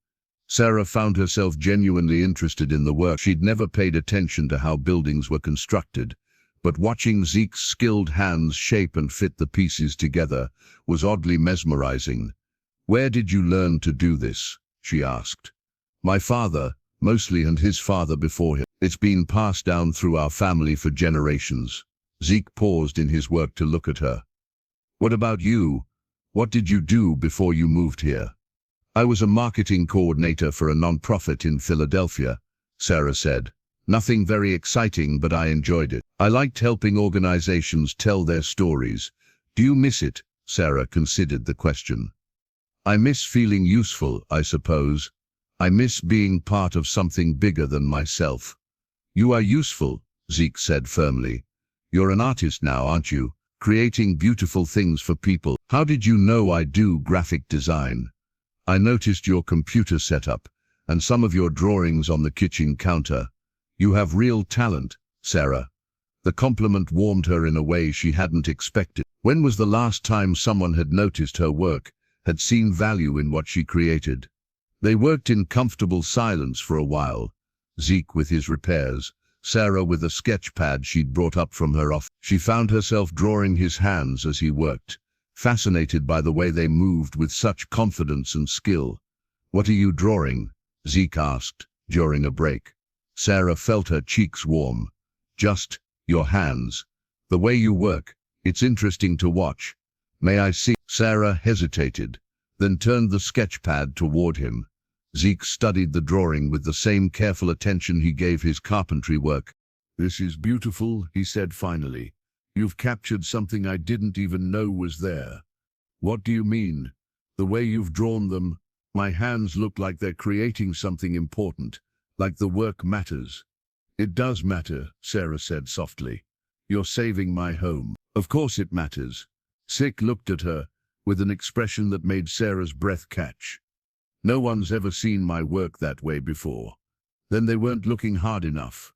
Sarah found herself genuinely interested in the work. She'd never paid attention to how buildings were constructed, but watching Zeke's skilled hands shape and fit the pieces together was oddly mesmerizing. Where did you learn to do this? She asked. My father, mostly, and his father before him. It's been passed down through our family for generations. Zeke paused in his work to look at her. What about you? What did you do before you moved here? I was a marketing coordinator for a non-profit in Philadelphia, Sarah said. Nothing very exciting, but I enjoyed it. I liked helping organizations tell their stories. Do you miss it? Sarah considered the question. I miss feeling useful, I suppose. I miss being part of something bigger than myself. You are useful, Zeke said firmly. You're an artist now, aren't you? Creating beautiful things for people. How did you know I do graphic design? I noticed your computer setup and some of your drawings on the kitchen counter. You have real talent, Sarah. The compliment warmed her in a way she hadn't expected. When was the last time someone had noticed her work, had seen value in what she created? They worked in comfortable silence for a while, Zeke with his repairs, Sarah with a sketch pad she'd brought up from her office. She found herself drawing his hands as he worked, fascinated by the way they moved with such confidence and skill. What are you drawing? Zeke asked, during a break. Sarah felt her cheeks warm. Just your hands. The way you work, it's interesting to watch. May I see? Sarah hesitated, then turned the sketch pad toward him. Zeke studied the drawing with the same careful attention he gave his carpentry work. This is beautiful, he said finally. You've captured something I didn't even know was there. What do you mean? The way you've drawn them, my hands look like they're creating something important, like the work matters. It does matter, Sarah said softly. You're saving my home. Of course it matters. Zeke looked at her with an expression that made Sarah's breath catch. No one's ever seen my work that way before. Then they weren't looking hard enough.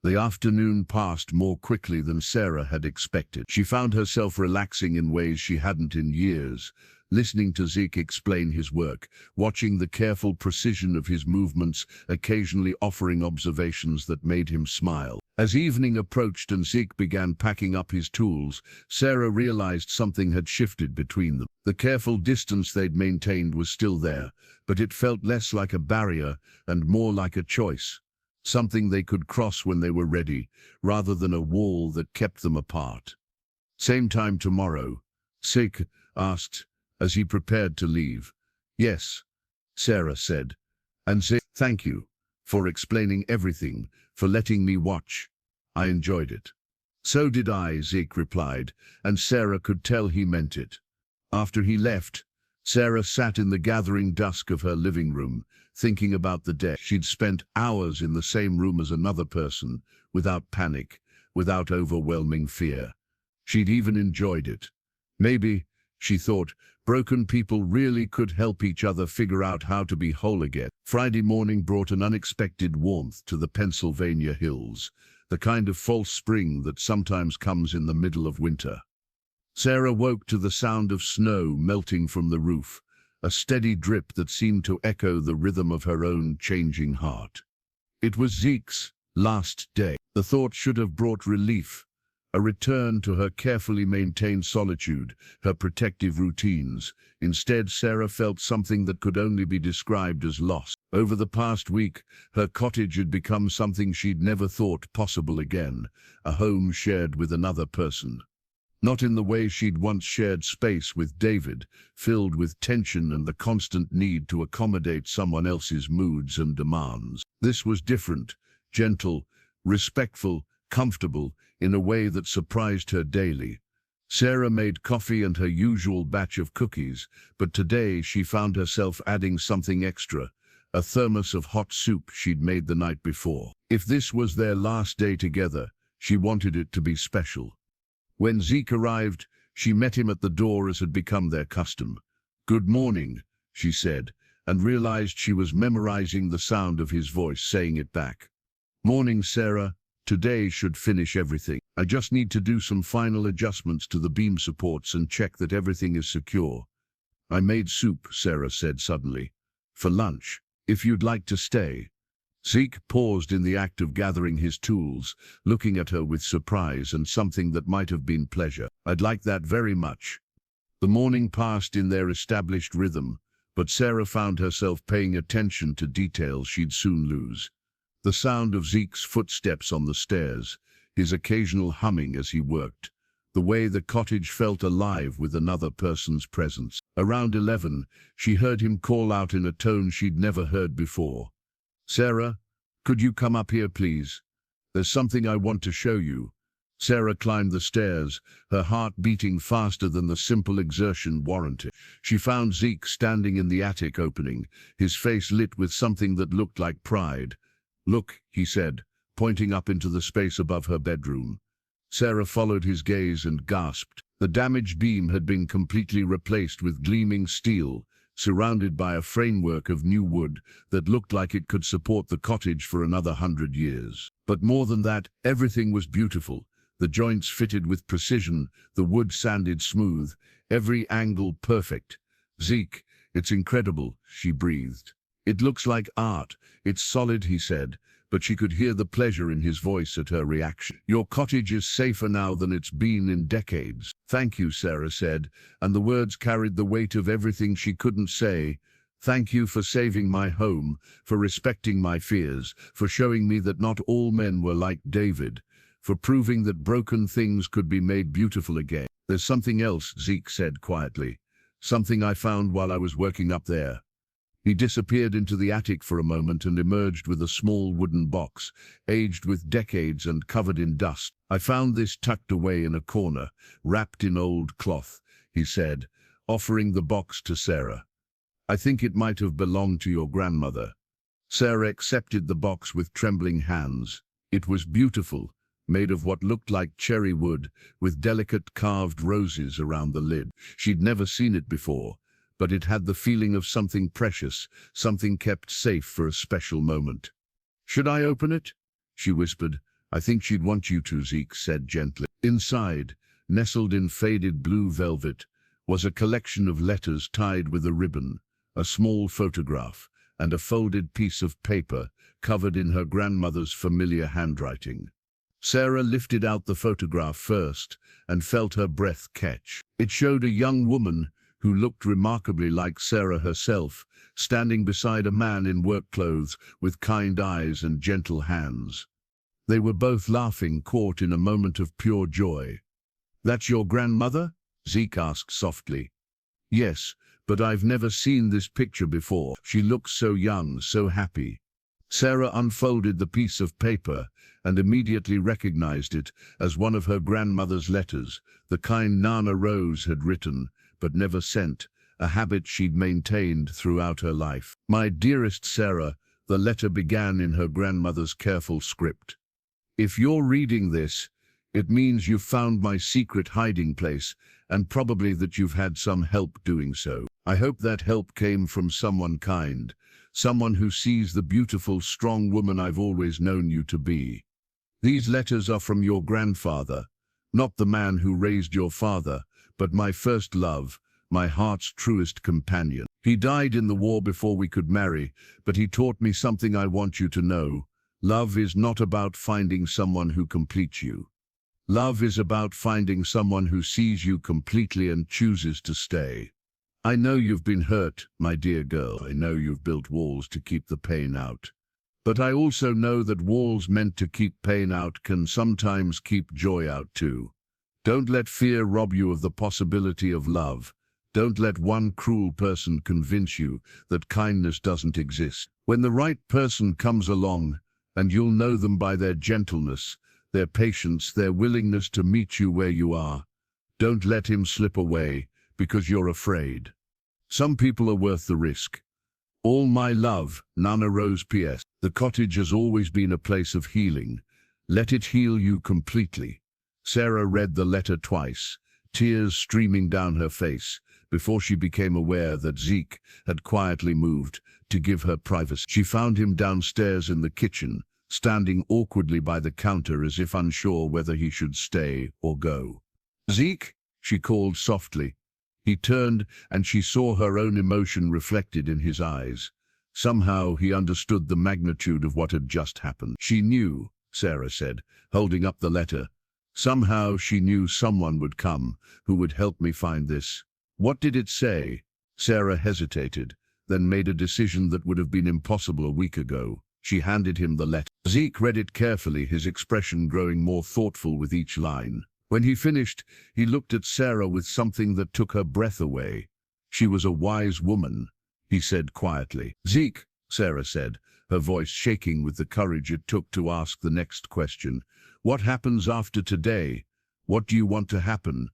The afternoon passed more quickly than Sarah had expected. She found herself relaxing in ways she hadn't in years, listening to Zeke explain his work, watching the careful precision of his movements, occasionally offering observations that made him smile. As evening approached and Zeke began packing up his tools, Sarah realized something had shifted between them. The careful distance they'd maintained was still there, but it felt less like a barrier and more like a choice. Something they could cross when they were ready, rather than a wall that kept them apart. "Same time tomorrow?" Zeke asked as he prepared to leave. "Yes," Sarah said. And Zeke, "Thank you for explaining everything, for letting me watch. I enjoyed it." "So did I," Zeke replied, and Sarah could tell he meant it. After he left, Sarah sat in the gathering dusk of her living room, thinking about the day. She'd spent hours in the same room as another person, without panic, without overwhelming fear. She'd even enjoyed it. Maybe, she thought, broken people really could help each other figure out how to be whole again. Friday morning brought an unexpected warmth to the Pennsylvania hills, the kind of false spring that sometimes comes in the middle of winter. Sarah woke to the sound of snow melting from the roof, a steady drip that seemed to echo the rhythm of her own changing heart. It was Zeke's last day. The thought should have brought relief, a return to her carefully maintained solitude, her protective routines. Instead, Sarah felt something that could only be described as loss. Over the past week, her cottage had become something she'd never thought possible again, a home shared with another person. Not in the way she'd once shared space with David, filled with tension and the constant need to accommodate someone else's moods and demands. This was different, gentle, respectful, comfortable, in a way that surprised her daily. Sarah made coffee and her usual batch of cookies, but today she found herself adding something extra, a thermos of hot soup she'd made the night before. If this was their last day together, she wanted it to be special. When Zeke arrived, she met him at the door as had become their custom. "Good morning," she said, and realized she was memorizing the sound of his voice saying it back. "Morning, Sarah. Today should finish everything. I just need to do some final adjustments to the beam supports and check that everything is secure." "I made soup," Sarah said suddenly, "for lunch, if you'd like to stay." Zeke paused in the act of gathering his tools, looking at her with surprise and something that might have been pleasure. "I'd like that very much." The morning passed in their established rhythm, but Sarah found herself paying attention to details she'd soon lose. The sound of Zeke's footsteps on the stairs, his occasional humming as he worked, the way the cottage felt alive with another person's presence. Around 11, she heard him call out in a tone she'd never heard before. "Sarah, could you come up here, please? There's something I want to show you." Sarah climbed the stairs, her heart beating faster than the simple exertion warranted. She found Zeke standing in the attic opening, his face lit with something that looked like pride. "Look," he said, pointing up into the space above her bedroom. Sarah followed his gaze and gasped. The damaged beam had been completely replaced with gleaming steel, surrounded by a framework of new wood that looked like it could support the cottage for another 100 years. But more than that, everything was beautiful. The joints fitted with precision, the wood sanded smooth, every angle perfect. "Zeke, it's incredible," she breathed. "It looks like art. It's solid," he said, but she could hear the pleasure in his voice at her reaction. "Your cottage is safer now than it's been in decades." "Thank you," Sarah said, and the words carried the weight of everything she couldn't say. "Thank you for saving my home, for respecting my fears, for showing me that not all men were like David, for proving that broken things could be made beautiful again." "There's something else," Zeke said quietly. "Something I found while I was working up there." He disappeared into the attic for a moment and emerged with a small wooden box, aged with decades and covered in dust. "I found this tucked away in a corner, wrapped in old cloth," he said, offering the box to Sarah. "I think it might have belonged to your grandmother." Sarah accepted the box with trembling hands. It was beautiful, made of what looked like cherry wood, with delicate carved roses around the lid. She'd never seen it before, but it had the feeling of something precious, something kept safe for a special moment. "Should I open it?" she whispered. "I think she'd want you to," Zeke said gently. Inside, nestled in faded blue velvet, was a collection of letters tied with a ribbon, a small photograph, and a folded piece of paper covered in her grandmother's familiar handwriting. Sarah lifted out the photograph first and felt her breath catch. It showed a young woman who looked remarkably like Sarah herself, standing beside a man in work clothes with kind eyes and gentle hands. They were both laughing, caught in a moment of pure joy. "That's your grandmother?" Zeke asked softly. "Yes, but I've never seen this picture before. She looks so young, so happy." Sarah unfolded the piece of paper and immediately recognized it as one of her grandmother's letters, the kind Nana Rose had written but never sent, a habit she'd maintained throughout her life. "My dearest Sarah," the letter began in her grandmother's careful script. "If you're reading this, it means you've found my secret hiding place, and probably that you've had some help doing so. I hope that help came from someone kind, someone who sees the beautiful, strong woman I've always known you to be. These letters are from your grandfather, not the man who raised your father, but my first love, my heart's truest companion. He died in the war before we could marry, but he taught me something I want you to know. Love is not about finding someone who completes you. Love is about finding someone who sees you completely and chooses to stay. I know you've been hurt, my dear girl. I know you've built walls to keep the pain out. But I also know that walls meant to keep pain out can sometimes keep joy out too. Don't let fear rob you of the possibility of love. Don't let one cruel person convince you that kindness doesn't exist. When the right person comes along, and you'll know them by their gentleness, their patience, their willingness to meet you where you are. Don't let him slip away because you're afraid. Some people are worth the risk. All my love, Nana Rose. P.S. The cottage has always been a place of healing. Let it heal you completely. Sarah read the letter twice, tears streaming down her face, before she became aware that Zeke had quietly moved to give her privacy. She found him downstairs in the kitchen, standing awkwardly by the counter as if unsure whether he should stay or go. "Zeke?" she called softly. He turned, and she saw her own emotion reflected in his eyes. Somehow he understood the magnitude of what had just happened. "She knew," Sarah said, holding up the letter. "Somehow she knew someone would come who would help me find this." "What did it say?" Sarah hesitated, then made a decision that would have been impossible a week ago. She handed him the letter. Zeke read it carefully, his expression growing more thoughtful with each line. When he finished, he looked at Sarah with something that took her breath away. "She was a wise woman," he said quietly. "Zeke," Sarah said, her voice shaking with the courage it took to ask the next question. "What happens after today? What do you want to happen?"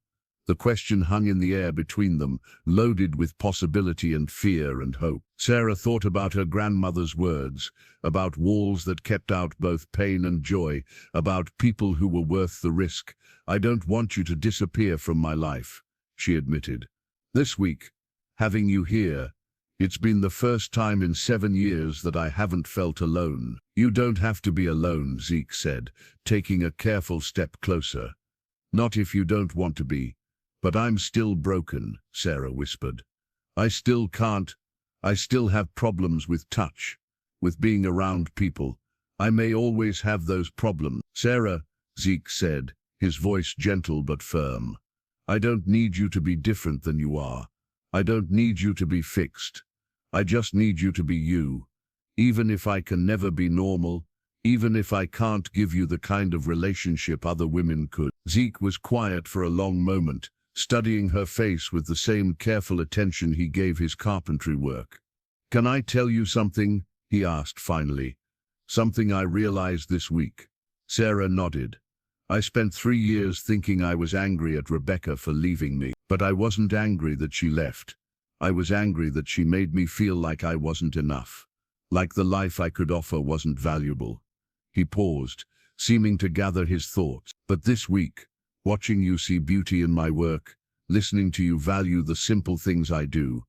The question hung in the air between them, loaded with possibility and fear and hope. Sarah thought about her grandmother's words, about walls that kept out both pain and joy, about people who were worth the risk. "I don't want you to disappear from my life," she admitted. "This week, having you here, it's been the first time in 7 years that I haven't felt alone." "You don't have to be alone," Zeke said, taking a careful step closer. "Not if you don't want to be." "But I'm still broken," Sarah whispered. I still have problems with touch, with being around people. I may always have those problems." "Sarah," Zeke said, his voice gentle but firm, "I don't need you to be different than you are. I don't need you to be fixed. I just need you to be you. Even if I can never be normal, even if I can't give you the kind of relationship other women could." Zeke was quiet for a long moment, studying her face with the same careful attention he gave his carpentry work. "Can I tell you something?" he asked finally. "Something I realized this week." Sarah nodded. "I spent 3 years thinking I was angry at Rebecca for leaving me, but I wasn't angry that she left. I was angry that she made me feel like I wasn't enough, like the life I could offer wasn't valuable." He paused, seeming to gather his thoughts. "But this week, watching you see beauty in my work, listening to you value the simple things I do,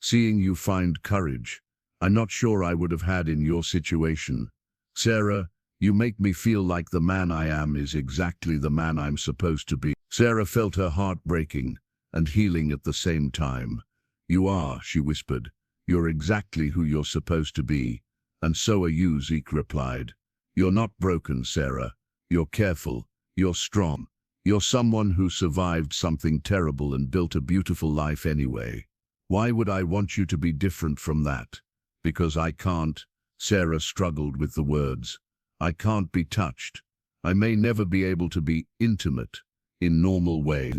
Seeing you find courage, I'm not sure I would have had in your situation. Sarah, you make me feel like the man I am is exactly the man I'm supposed to be." Sarah felt her heart breaking and healing at the same time. "You are," she whispered. "You're exactly who you're supposed to be. And so are you," Zeke replied. "You're not broken, Sarah. You're careful. You're strong. You're someone who survived something terrible and built a beautiful life anyway. Why would I want you to be different from that? Because I can't." Sarah struggled with the words. "I can't be touched. I may never be able to be intimate in normal ways."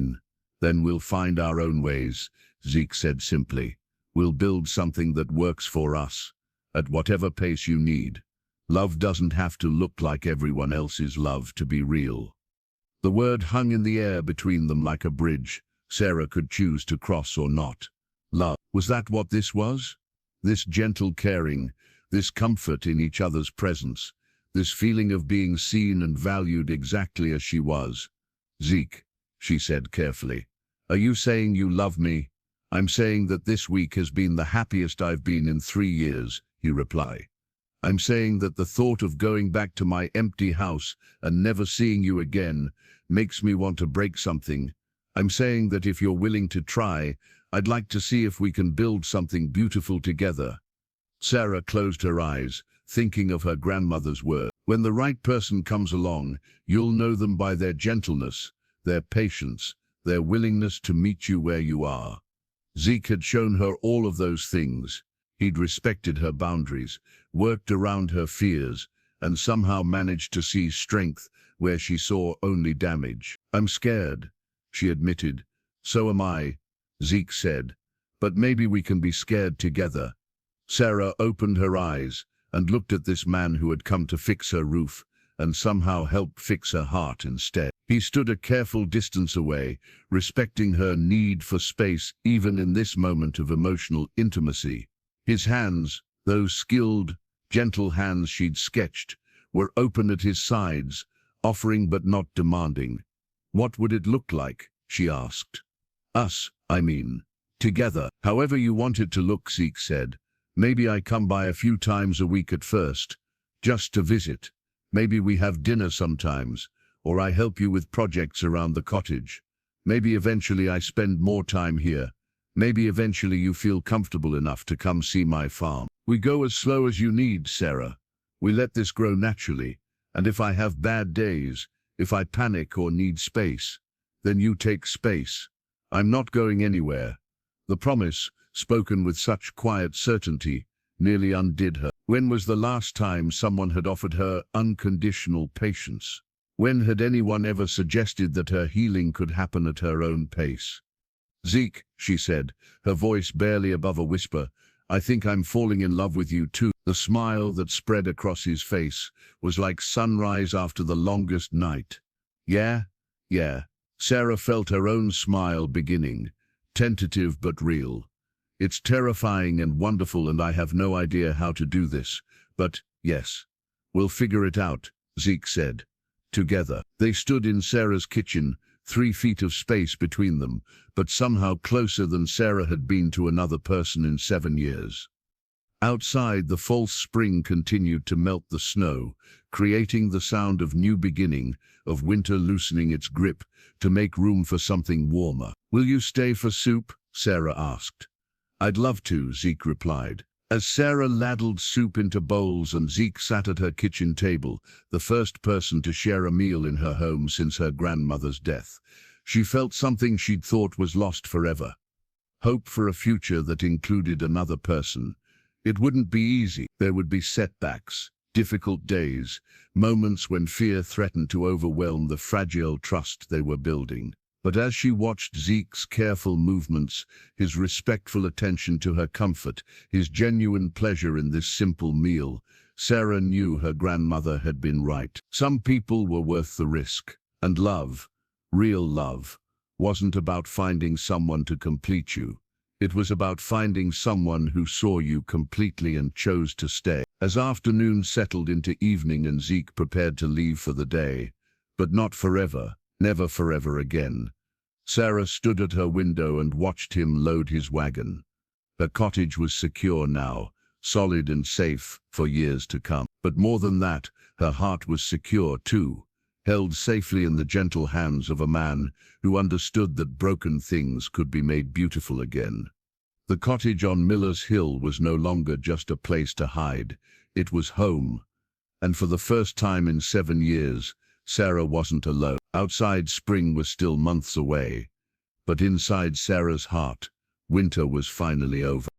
"Then we'll find our own ways," Zeke said simply. "We'll build something that works for us, at whatever pace you need. Love doesn't have to look like everyone else's love to be real." The word hung in the air between them like a bridge Sarah could choose to cross or not. Love. Was that what this was? This gentle caring, this comfort in each other's presence, this feeling of being seen and valued exactly as she was. "Zeke," she said carefully, "are you saying you love me?" "I'm saying that this week has been the happiest I've been in 3 years, he replied. "I'm saying that the thought of going back to my empty house and never seeing you again makes me want to break something. I'm saying that if you're willing to try, I'd like to see if we can build something beautiful together." Sarah closed her eyes, thinking of her grandmother's words. "When the right person comes along, you'll know them by their gentleness, their patience, their willingness to meet you where you are." Zeke had shown her all of those things. He'd respected her boundaries, worked around her fears, and somehow managed to see strength where she saw only damage. "I'm scared," she admitted. "So am I," Zeke said. "But maybe we can be scared together." Sarah opened her eyes and looked at this man who had come to fix her roof and somehow help fix her heart instead. He stood a careful distance away, respecting her need for space even in this moment of emotional intimacy. His hands, those skilled, gentle hands she'd sketched, were open at his sides, offering but not demanding. "What would it look like?" she asked. "Us, I mean. Together. However you want it to look," Zeke said. "Maybe I come by a few times a week at first, just to visit. Maybe we have dinner sometimes, or I help you with projects around the cottage. Maybe eventually I spend more time here. Maybe eventually you feel comfortable enough to come see my farm. We go as slow as you need, Sarah. We let this grow naturally, and if I have bad days, if I panic or need space, then you take space. I'm not going anywhere." The promise, spoken with such quiet certainty, nearly undid her. When was the last time someone had offered her unconditional patience? When had anyone ever suggested that her healing could happen at her own pace? "Zeke," she said, her voice barely above a whisper, "I think I'm falling in love with you too." The smile that spread across his face was like sunrise after the longest night. Yeah. Sarah felt her own smile beginning, tentative but real. "It's terrifying and wonderful, and I have no idea how to do this, but yes, we'll figure it out," Zeke said. Together, they stood in Sarah's kitchen, 3 feet of space between them, but somehow closer than Sarah had been to another person in 7 years. Outside, the false spring continued to melt the snow, creating the sound of new beginning, of winter loosening its grip to make room for something warmer. "Will you stay for soup?" Sarah asked. "I'd love to," Zeke replied. As Sarah ladled soup into bowls and Zeke sat at her kitchen table, the first person to share a meal in her home since her grandmother's death, she felt something she'd thought was lost forever. Hope for a future that included another person. It wouldn't be easy. There would be setbacks, difficult days, moments when fear threatened to overwhelm the fragile trust they were building. But as she watched Zeke's careful movements, his respectful attention to her comfort, his genuine pleasure in this simple meal, Sarah knew her grandmother had been right. Some people were worth the risk. And love, real love, wasn't about finding someone to complete you. It was about finding someone who saw you completely and chose to stay. As afternoon settled into evening and Zeke prepared to leave for the day, but not forever, never forever again, Sarah stood at her window and watched him load his wagon. Her cottage was secure now, solid and safe for years to come. But more than that, her heart was secure too, held safely in the gentle hands of a man who understood that broken things could be made beautiful again. The cottage on Miller's Hill was no longer just a place to hide. It was home. And for the first time in 7 years, Sarah wasn't alone. Outside, spring was still months away. But inside Sarah's heart, winter was finally over.